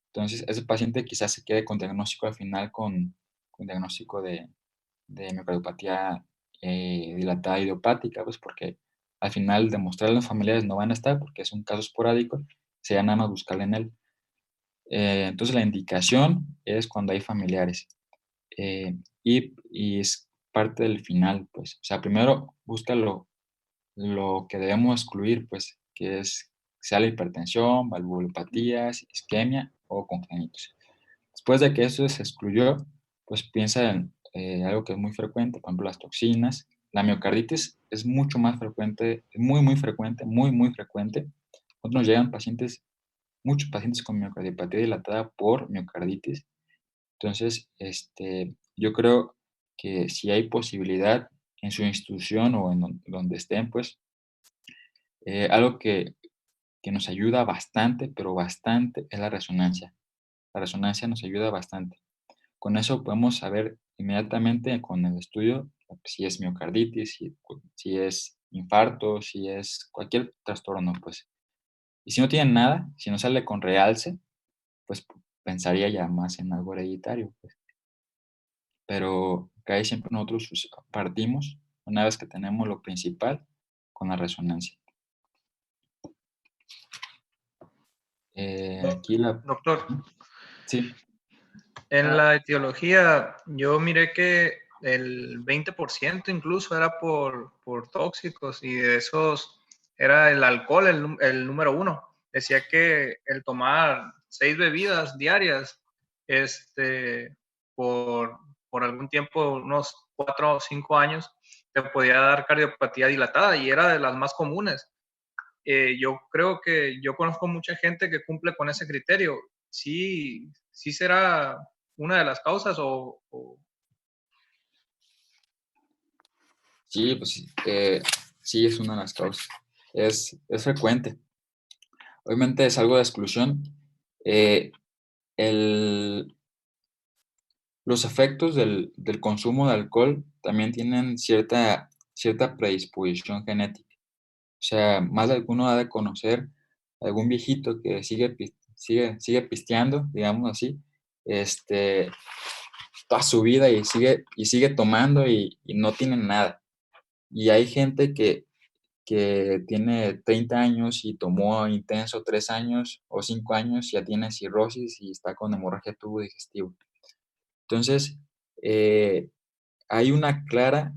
Entonces, ese paciente quizás se quede con diagnóstico al final con diagnóstico de miocardiopatía dilatada idiopática, pues porque al final demostrar a los familiares no van a estar porque es un caso esporádico, sería nada más buscarle en él. Entonces, la indicación es cuando hay familiares y es parte del final, pues. O sea, primero busca lo que debemos excluir, pues, que es sea la hipertensión, valvulopatías, isquemia o congénitos. Después de que eso se excluyó, pues piensa en algo que es muy frecuente, por ejemplo, las toxinas. La miocarditis es mucho más frecuente, muy frecuente, muy frecuente. Nos llegan muchos pacientes con miocardiopatía dilatada por miocarditis. Entonces, yo creo que si hay posibilidad en su institución o en donde estén, pues, algo que nos ayuda bastante, pero bastante, es la resonancia. La resonancia nos ayuda bastante. Con eso podemos saber inmediatamente con el estudio si es miocarditis, si es infarto, si es cualquier trastorno, pues. Y si no tiene nada, si no sale con realce, pues pensaría ya más en algo hereditario, pues. Pero ahí siempre nosotros partimos, una vez que tenemos lo principal, con la resonancia. Aquí Doctor, Sí. en la etiología yo miré que el 20% incluso era por tóxicos y de esos era el alcohol el número 1. decía que el tomar 6 bebidas diarias, por, por algún tiempo, unos 4 o 5 años, te podía dar cardiopatía dilatada y era de las más comunes. Yo creo que yo conozco mucha gente que cumple con ese criterio. ¿Sí, sí será una de las causas o... Sí, pues sí, es una de las causas. Es frecuente. Obviamente es algo de exclusión. Eh, los efectos del consumo de alcohol también tienen cierta predisposición genética. O sea, más de alguno ha de conocer algún viejito que sigue pisteando, digamos así, toda su vida y sigue tomando y no tiene nada. Y hay gente que tiene 30 años y tomó intenso 3 años o 5 años, ya tiene cirrosis y está con hemorragia de tubo digestivo. Entonces, hay una clara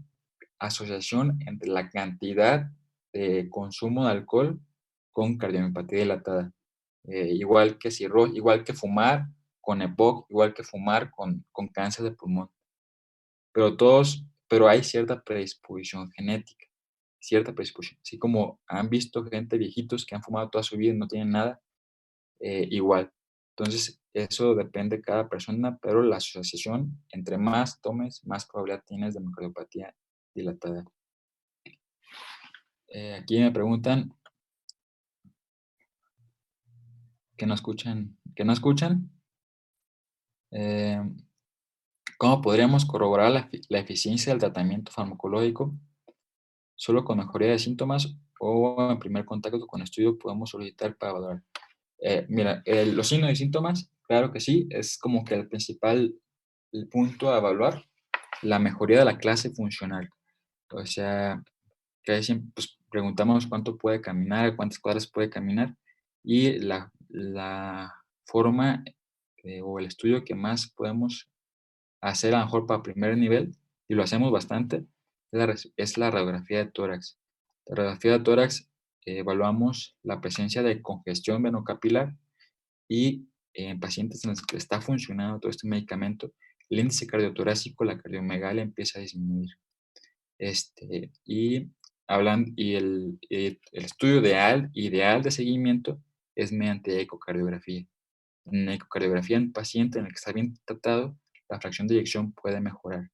asociación entre la cantidad de consumo de alcohol con cardiomiopatía dilatada. Igual que cirrosis, igual que fumar con EPOC, igual que fumar con cáncer de pulmón. Pero hay cierta predisposición genética, cierta predisposición. Así como han visto gente viejitos que han fumado toda su vida y no tienen nada, igual. Entonces, eso depende de cada persona, pero la asociación, entre más tomes, más probabilidad tienes de miocardiopatía dilatada. Aquí me preguntan que no escuchan. ¿Cómo podríamos corroborar la eficiencia del tratamiento farmacológico? ¿Solo con mejoría de síntomas o en primer contacto con estudio podemos solicitar para valorar? Mira, los signos y síntomas, claro que sí, es como que el punto a evaluar, la mejoría de la clase funcional. O sea, que ahí siempre pues, preguntamos cuánto puede caminar, cuántas cuadras puede caminar y la forma o el estudio que más podemos hacer a lo mejor para primer nivel, y lo hacemos bastante, es la radiografía de tórax. La radiografía de tórax evaluamos la presencia de congestión venocapilar y en pacientes en los que está funcionando todo este medicamento, el índice cardiotorácico, la cardiomegalia empieza a disminuir. Y el estudio ideal de seguimiento es mediante ecocardiografía. En ecocardiografía, en paciente en el que está bien tratado, la fracción de eyección puede mejorar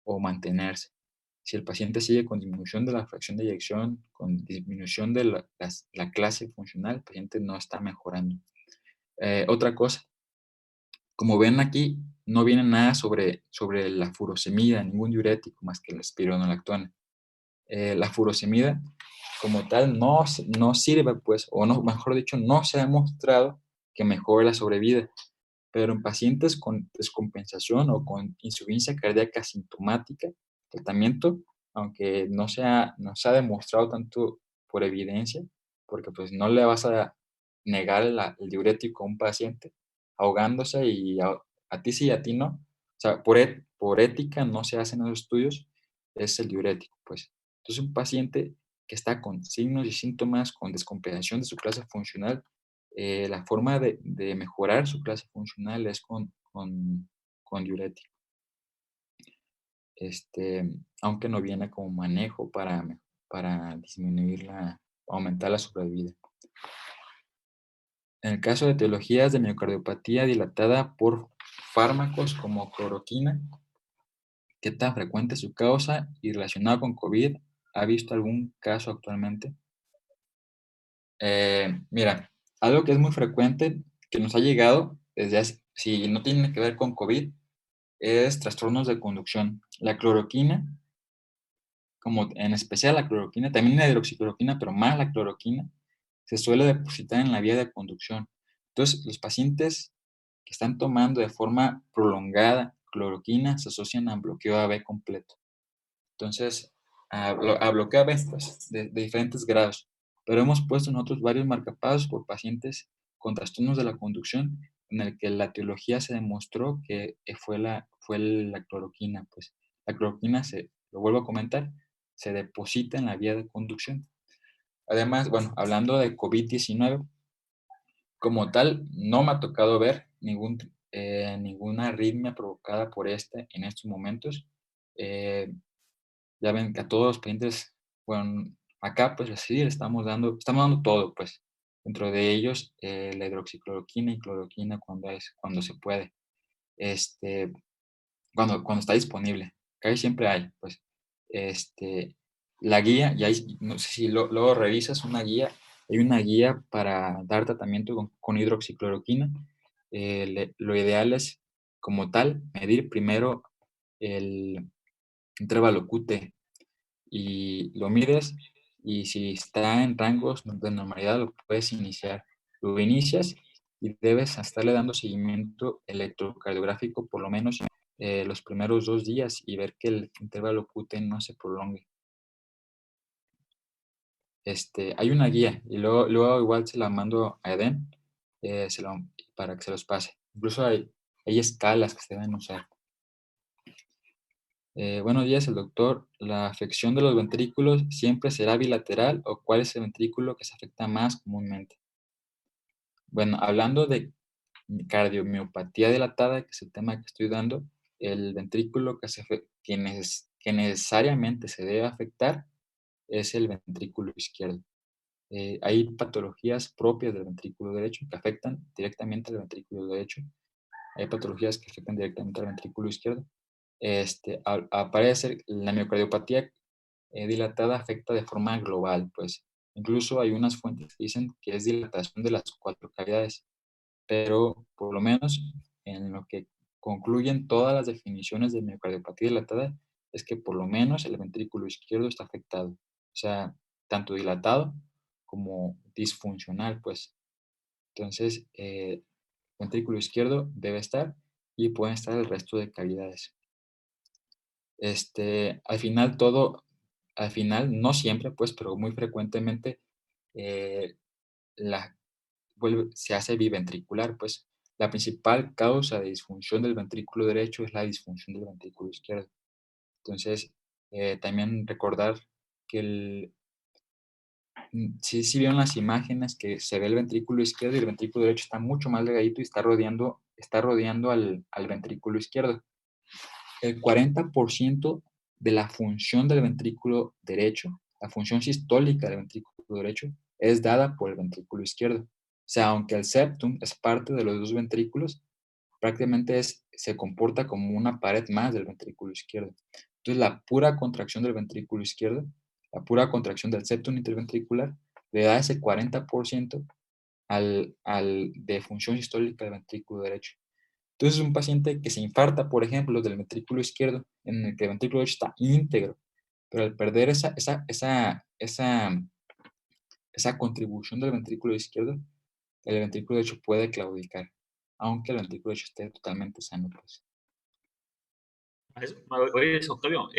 o mantenerse. Si el paciente sigue con disminución de la fracción de eyección, con disminución de la clase funcional, el paciente no está mejorando. Otra cosa, como ven aquí, no viene nada sobre la furosemida, ningún diurético más que la espironolactona. La furosemida como tal no sirve, pues, o no, mejor dicho, no se ha demostrado que mejore la sobrevida. Pero en pacientes con descompensación o con insuficiencia cardíaca sintomática, el tratamiento, aunque no se ha demostrado tanto por evidencia, porque pues no le vas a negar el diurético a un paciente ahogándose y a ti sí y a ti no. O sea, por ética no se hacen esos estudios, es el diurético, pues. Entonces, un paciente que está con signos y síntomas, con descompensación de su clase funcional, la forma de mejorar su clase funcional es con diurético. Aunque no viene como manejo para disminuir aumentar la sobrevida. En el caso de etiologías de miocardiopatía dilatada por fármacos como cloroquina, ¿qué tan frecuente es su causa y relacionado con COVID? ¿Ha visto algún caso actualmente? Mira, algo que es muy frecuente, que nos ha llegado si no tiene que ver con COVID, es trastornos de conducción. La cloroquina, como en especial la cloroquina, también la hidroxicloroquina, pero más la cloroquina, se suele depositar en la vía de conducción. Entonces, los pacientes que están tomando de forma prolongada cloroquina se asocian a bloqueo AB completo. Entonces, a bloqueo AB pues, de diferentes grados. Pero hemos puesto nosotros varios marcapasos por pacientes con trastornos de la conducción en el que la etiología se demostró que fue la cloroquina. Pues la cloroquina, lo vuelvo a comentar, se deposita en la vía de conducción. Además, bueno, hablando de COVID-19, Como tal, no me ha tocado ver ninguna arritmia provocada por en estos momentos. Eh, ya ven que a todos los pacientes, bueno, acá pues así le estamos dando todo, pues. Dentro de ellos, la hidroxicloroquina y cloroquina cuando se puede. Este, cuando está disponible. Casi siempre hay, pues. Este, la guía, no sé si luego revisas una guía, hay una guía para dar tratamiento con hidroxicloroquina. Lo ideal es, como tal, medir primero el intervalo QT y lo mides y si está en rangos de normalidad lo puedes iniciar. Lo inicias y debes estarle dando seguimiento electrocardiográfico por lo menos los primeros 2 días y ver que el intervalo QT no se prolongue. Hay una guía y luego igual se la mando a Eden para que se los pase. Incluso hay escalas que se deben usar. Buenos días, el doctor. ¿La afección de los ventrículos siempre será bilateral o cuál es el ventrículo que se afecta más comúnmente? Bueno, hablando de cardiomiopatía dilatada, que es el tema que estoy dando, el ventrículo que necesariamente se debe afectar es el ventrículo izquierdo. Hay patologías propias del ventrículo derecho que afectan directamente al ventrículo derecho. Hay patologías que afectan directamente al ventrículo izquierdo. Aparece la miocardiopatía dilatada afecta de forma global, pues. Incluso hay unas fuentes que dicen que es dilatación de las 4 cavidades, pero por lo menos en lo que concluyen todas las definiciones de miocardiopatía dilatada es que por lo menos el ventrículo izquierdo está afectado. O sea, tanto dilatado como disfuncional, pues. Entonces, ventrículo izquierdo debe estar y pueden estar el resto de cavidades. Al final no siempre, pues, pero muy frecuentemente eh, se hace biventricular, pues. La principal causa de disfunción del ventrículo derecho es la disfunción del ventrículo izquierdo. Entonces, también recordar que sí vieron las imágenes que se ve el ventrículo izquierdo y el ventrículo derecho está mucho más delgadito y está rodeando al ventrículo izquierdo. El 40% de la función del ventrículo derecho, la función sistólica del ventrículo derecho, es dada por el ventrículo izquierdo. O sea, aunque el septum es parte de los dos ventrículos, prácticamente se comporta como una pared más del ventrículo izquierdo. Entonces, la pura contracción del ventrículo izquierdo, la pura contracción del septum interventricular, le da ese 40% de función sistólica del ventrículo derecho. Entonces, un paciente que se infarta, por ejemplo, del ventrículo izquierdo, en el que el ventrículo derecho está íntegro, pero al perder esa contribución del ventrículo izquierdo, el ventrículo derecho puede claudicar, aunque el ventrículo derecho esté totalmente sano, pues. Oye, Octavio,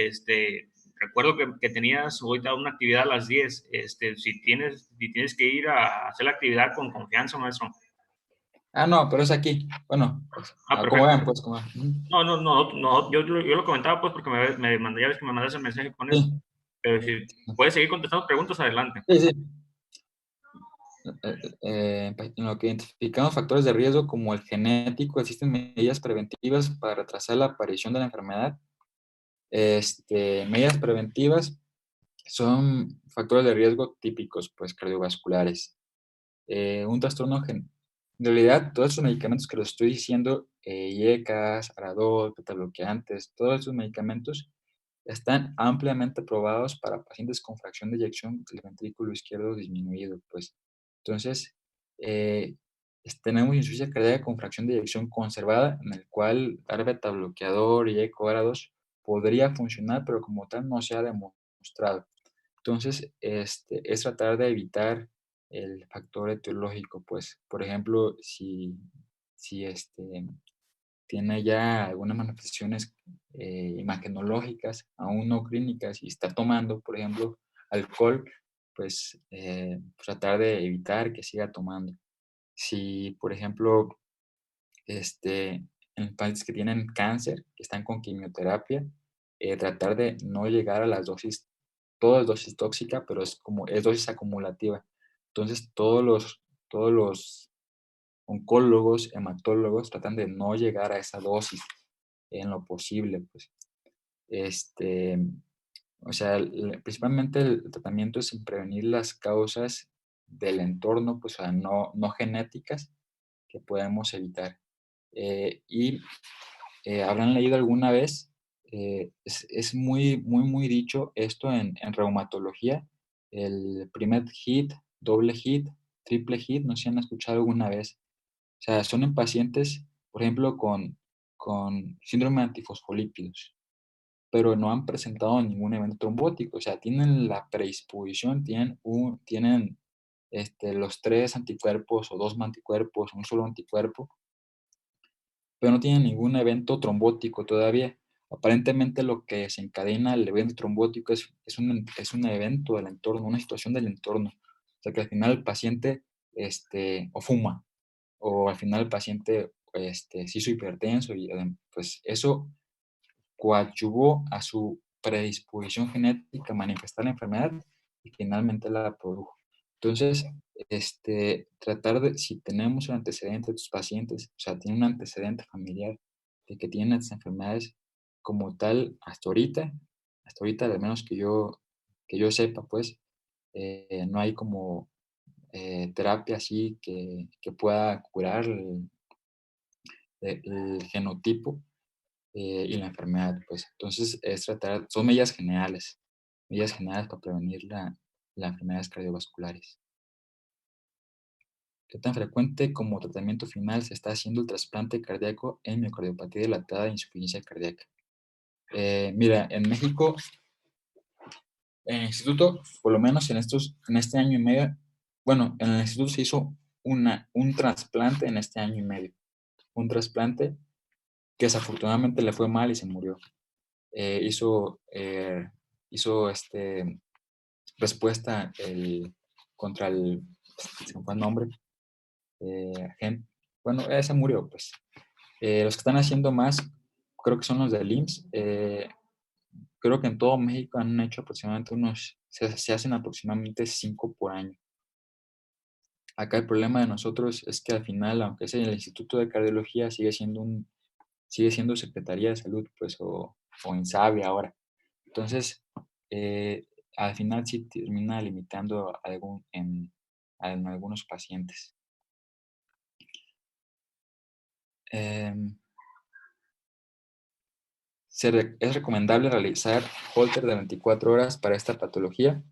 recuerdo que tenías ahorita una actividad a las 10. Si tienes que ir a hacer la actividad con confianza, maestro. No, pero es aquí. Bueno, pues, como perfecto. vean, pues, como No, yo lo comentaba pues porque ya ves que me mandas el mensaje con eso. sí. Pero si puedes seguir contestando preguntas, adelante. Sí. En lo que identificamos factores de riesgo como el genético, existen medidas preventivas para retrasar la aparición de la enfermedad. Medidas preventivas son factores de riesgo típicos, pues, cardiovasculares. Un trastorno, en realidad, todos estos medicamentos que los estoy diciendo, IECAS, Aradol, betabloqueantes, todos estos medicamentos están ampliamente probados para pacientes con fracción de eyección del ventrículo izquierdo disminuido, pues. Entonces, tenemos insuficiencia cardíaca con fracción de eyección conservada, en el cual dar betabloqueador y ECO-ARA2 podría funcionar, pero como tal no se ha demostrado. Entonces, es tratar de evitar el factor etiológico, pues, por ejemplo, si tiene ya algunas manifestaciones imagenológicas, aún no clínicas, y está tomando, por ejemplo, alcohol, pues tratar de evitar que siga tomando. Si, por ejemplo, en pacientes que tienen cáncer, que están con quimioterapia, tratar de no llegar a las dosis, todo es dosis tóxica, pero es dosis acumulativa. Entonces, todos los oncólogos, hematólogos tratan de no llegar a esa dosis en lo posible, pues. O sea, principalmente el tratamiento es en prevenir las causas del entorno, pues, o sea, no genéticas que podemos evitar. ¿Habrán leído alguna vez? Es muy dicho esto en reumatología, el primer hit, doble hit, triple hit, no sé si han escuchado alguna vez. O sea, son en pacientes, por ejemplo, con síndrome de antifosfolípidos, pero no han presentado ningún evento trombótico. O sea, tienen la predisposición, tienen los 3 anticuerpos o 2 anticuerpos, un solo anticuerpo, pero no tienen ningún evento trombótico todavía. Aparentemente lo que desencadena el evento trombótico es un evento del entorno, una situación del entorno. O sea, que al final el paciente o fuma, o al final el paciente se hizo hipertenso y pues eso coadyuvó a su predisposición genética a manifestar la enfermedad y finalmente la produjo. Entonces, tratar de, si tenemos un antecedente de tus pacientes, o sea, tiene un antecedente familiar de que tienen estas enfermedades como tal, hasta ahorita, al menos que yo sepa, pues, no hay como terapia así que pueda curar el genotipo y la enfermedad, pues. Entonces, son medidas generales para prevenir las enfermedades cardiovasculares. ¿Qué tan frecuente como tratamiento final se está haciendo el trasplante cardíaco en miocardiopatía dilatada e insuficiencia cardíaca? Mira, en México, en el instituto, por lo menos en este año y medio, bueno, en el instituto se hizo un trasplante en este año y medio. Un trasplante que desafortunadamente le fue mal y se murió. Hizo respuesta contra se me fue el nombre, bueno, se murió, pues. Los que están haciendo más, creo que son los del IMSS. Creo que en todo México han hecho aproximadamente se hacen aproximadamente 5 por año. Acá el problema de nosotros es que al final, aunque sea el Instituto de Cardiología, sigue siendo Secretaría de Salud, pues, o INSABI ahora. Entonces, al final sí termina limitando en algunos pacientes. Es recomendable realizar Holter de 24 horas para esta patología.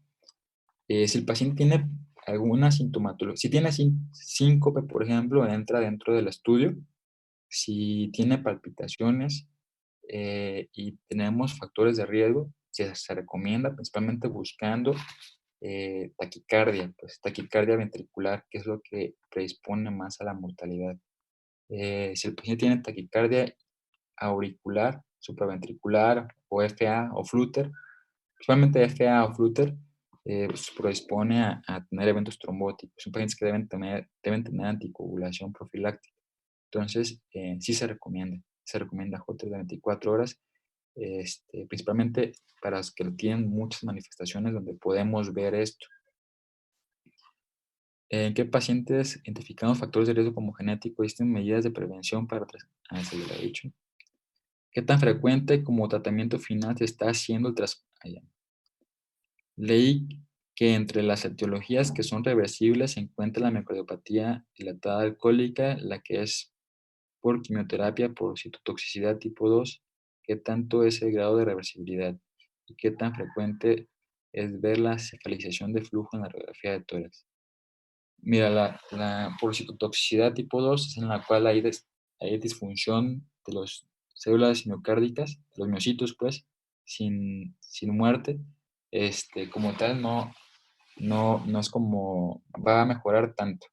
Si el paciente tiene alguna sintomatología, si tiene síncope, por ejemplo, entra dentro del estudio. Si tiene palpitaciones y tenemos factores de riesgo, se recomienda principalmente buscando taquicardia, pues taquicardia ventricular, que es lo que predispone más a la mortalidad. Si el paciente tiene taquicardia auricular, supraventricular o FA o flutter, principalmente FA o flutter, pues predispone a tener eventos trombóticos. Son pacientes que deben tener anticoagulación profiláctica. Entonces, sí se recomienda Holter de 24 horas, principalmente para los que tienen muchas manifestaciones donde podemos ver esto. ¿En qué pacientes identificamos factores de riesgo como genético? ¿Existen medidas de prevención para se lo he dicho. ¿Qué tan frecuente como tratamiento final se está haciendo el trasplante? Leí que entre las etiologías que son reversibles se encuentra la miocardiopatía dilatada alcohólica, la que es por quimioterapia por citotoxicidad tipo 2. ¿Qué tanto es el grado de reversibilidad? ¿Y qué tan frecuente es ver la cefalización de flujo en la radiografía de tórax? Mira, la por citotoxicidad tipo 2 es en la cual hay disfunción de las células miocárdicas, los miocitos, pues, sin muerte. Como tal, no es como va a mejorar tanto.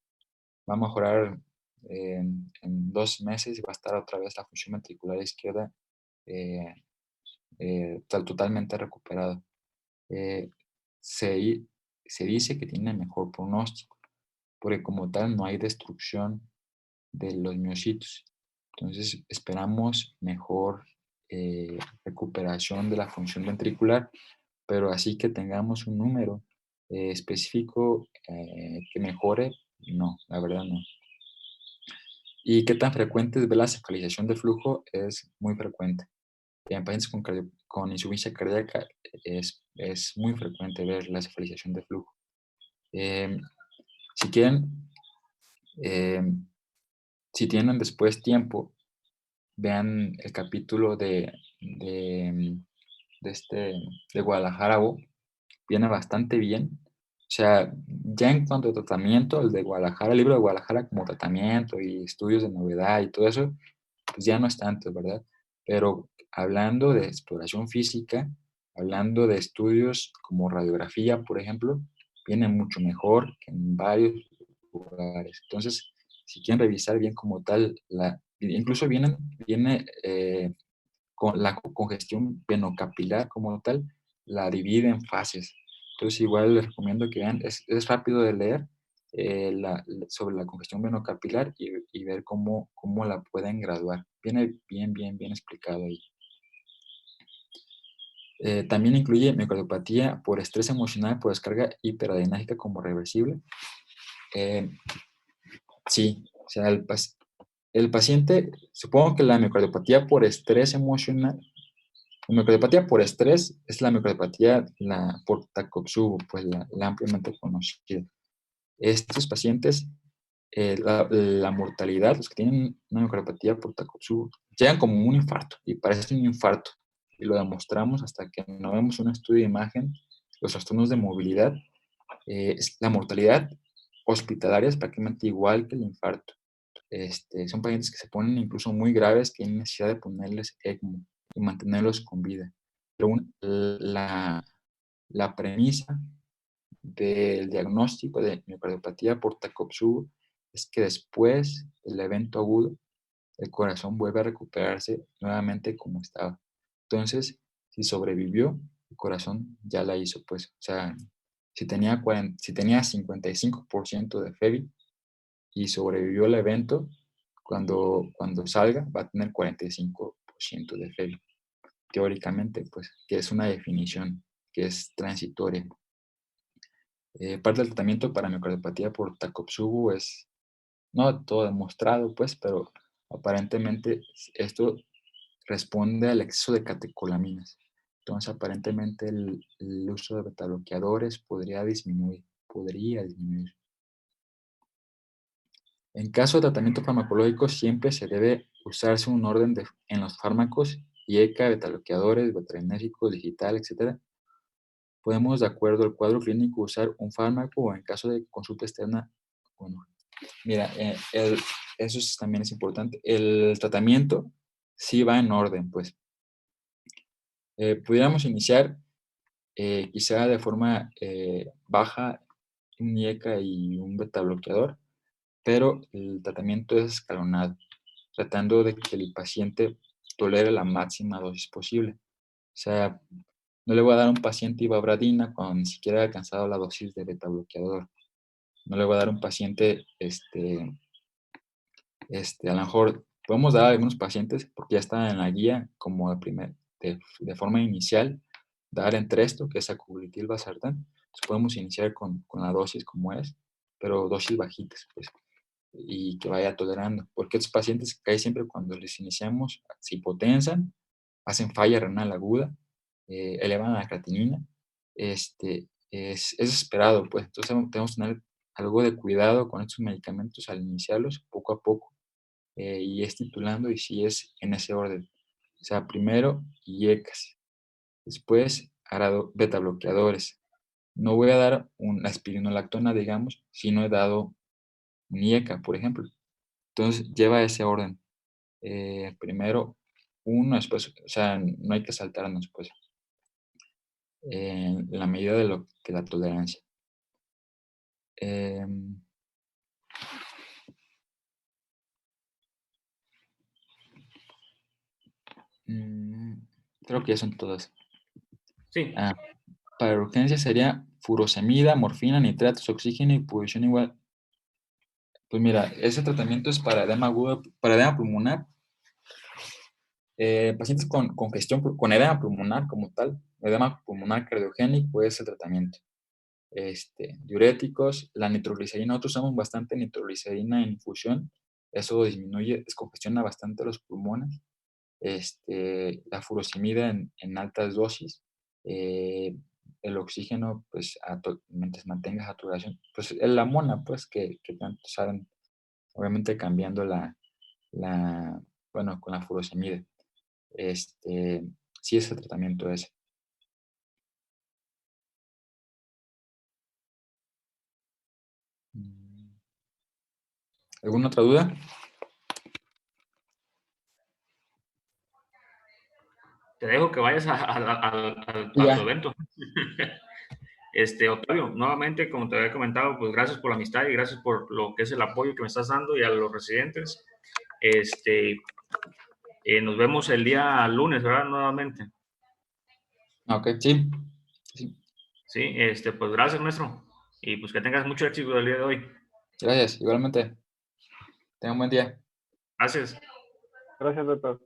Va a mejorar en 2 meses y va a estar otra vez la función ventricular izquierda eh, totalmente recuperada. Se, se dice que tiene mejor pronóstico, porque como tal no hay destrucción de los miocitos. Entonces esperamos mejor recuperación de la función ventricular, pero así que tengamos un número específico que mejore, no, la verdad no. ¿Y qué tan frecuente es ver la cefalización de flujo? Es muy frecuente. En pacientes con insuficiencia cardíaca es muy frecuente ver la cefalización de flujo. Si quieren, si tienen después tiempo, vean el capítulo de Guadalajara, viene bastante bien. O sea, ya en cuanto a tratamiento, el de Guadalajara, el libro de Guadalajara como tratamiento y estudios de novedad y todo eso, pues ya no es tanto, ¿verdad? Pero hablando de exploración física, hablando de estudios como radiografía, por ejemplo, viene mucho mejor que en varios lugares. Entonces, si quieren revisar bien como tal, incluso viene con la congestión venocapilar como tal, la divide en fases. Entonces, igual les recomiendo que vean, es rápido de leer sobre la congestión venocapilar y ver cómo la pueden graduar. Viene bien explicado ahí. También incluye miocardiopatía por estrés emocional por descarga hiperadrenérgica como reversible. Sí, o sea, el paciente, supongo que la miocardiopatía por estrés emocional, la miocardiopatía por estrés es la miocardiopatía por Takotsubo, pues la ampliamente conocida. Estos pacientes, la mortalidad, los que tienen una miocardiopatía por Takotsubo, llegan como un infarto y parece un infarto. Y lo demostramos hasta que no vemos un estudio de imagen, los trastornos de movilidad, la mortalidad hospitalaria es prácticamente igual que el infarto. Son pacientes que se ponen incluso muy graves, que hay necesidad de ponerles ECMO y mantenerlos con vida. Pero la premisa del diagnóstico de miocardiopatía por Takotsubo es que después del evento agudo, el corazón vuelve a recuperarse nuevamente como estaba. Entonces, si sobrevivió, el corazón ya la hizo, pues. O sea, si tenía 55% de FEBI y sobrevivió el evento, cuando salga va a tener 45% de FEBI. Teóricamente, pues, que es una definición que es transitoria. Parte del tratamiento para miocardiopatía por Takotsubo es, no todo demostrado, pues, pero aparentemente esto responde al exceso de catecolaminas. Entonces, aparentemente el uso de betabloqueadores podría disminuir. En caso de tratamiento farmacológico, siempre se debe usarse un orden en los fármacos, IECA, betabloqueadores, betarenérgicos, digital, etc. Podemos, de acuerdo al cuadro clínico, usar un fármaco o en caso de consulta externa, bueno, mira, eso también es importante. El tratamiento sí va en orden, pues. Pudiéramos iniciar quizá de forma baja un IECA y un betabloqueador, pero el tratamiento es escalonado, tratando de que el paciente tolere la máxima dosis posible. O sea, no le voy a dar a un paciente ibabradina cuando ni siquiera ha alcanzado la dosis de betabloqueador. No le voy a dar a un paciente, a lo mejor podemos dar a algunos pacientes, porque ya está en la guía, como de forma inicial, dar Entresto, que es acubitil valsartán. Entonces podemos iniciar con la dosis como es, pero dosis bajitas, pues, y que vaya tolerando. Porque estos pacientes caen siempre cuando les iniciamos, se hipotensan, hacen falla renal aguda, elevan la creatinina, es esperado, pues. Entonces tenemos que tener algo de cuidado con estos medicamentos al iniciarlos poco a poco, y es titulando y si es en ese orden. O sea, primero IECAS, después beta bloqueadores. No voy a dar una aspirinolactona, digamos, si no he dado un IECA, por ejemplo. Entonces lleva ese orden. Primero uno, después, o sea, no hay que saltarnos, pues, en la medida de lo que la tolerancia. Creo que ya son todas. Sí. Para urgencia sería furosemida, morfina, nitratos, oxígeno y posición igual. Pues mira, ese tratamiento es para edema agudo, para edema pulmonar. Pacientes con congestión, con edema pulmonar como tal, edema pulmonar cardiogénico es el tratamiento. Diuréticos, la nitroglicerina, nosotros usamos bastante nitroglicerina en infusión, eso disminuye, descongestiona bastante los pulmones. La furosemida en altas dosis, el oxígeno, pues, mientras mantenga saturación, pues, la mona, pues, que tanto saben, obviamente cambiando bueno, con la furosemida. Sí es el tratamiento ese. ¿Alguna otra duda? Te dejo que vayas a tu evento. Octavio, nuevamente, como te había comentado, pues gracias por la amistad y gracias por lo que es el apoyo que me estás dando y a los residentes. Nos vemos el día lunes, ¿verdad? Nuevamente. Ok, sí. Sí, pues gracias, maestro. Y pues que tengas mucho éxito el día de hoy. Gracias, igualmente. Tenga un buen día. Gracias. Gracias, doctor.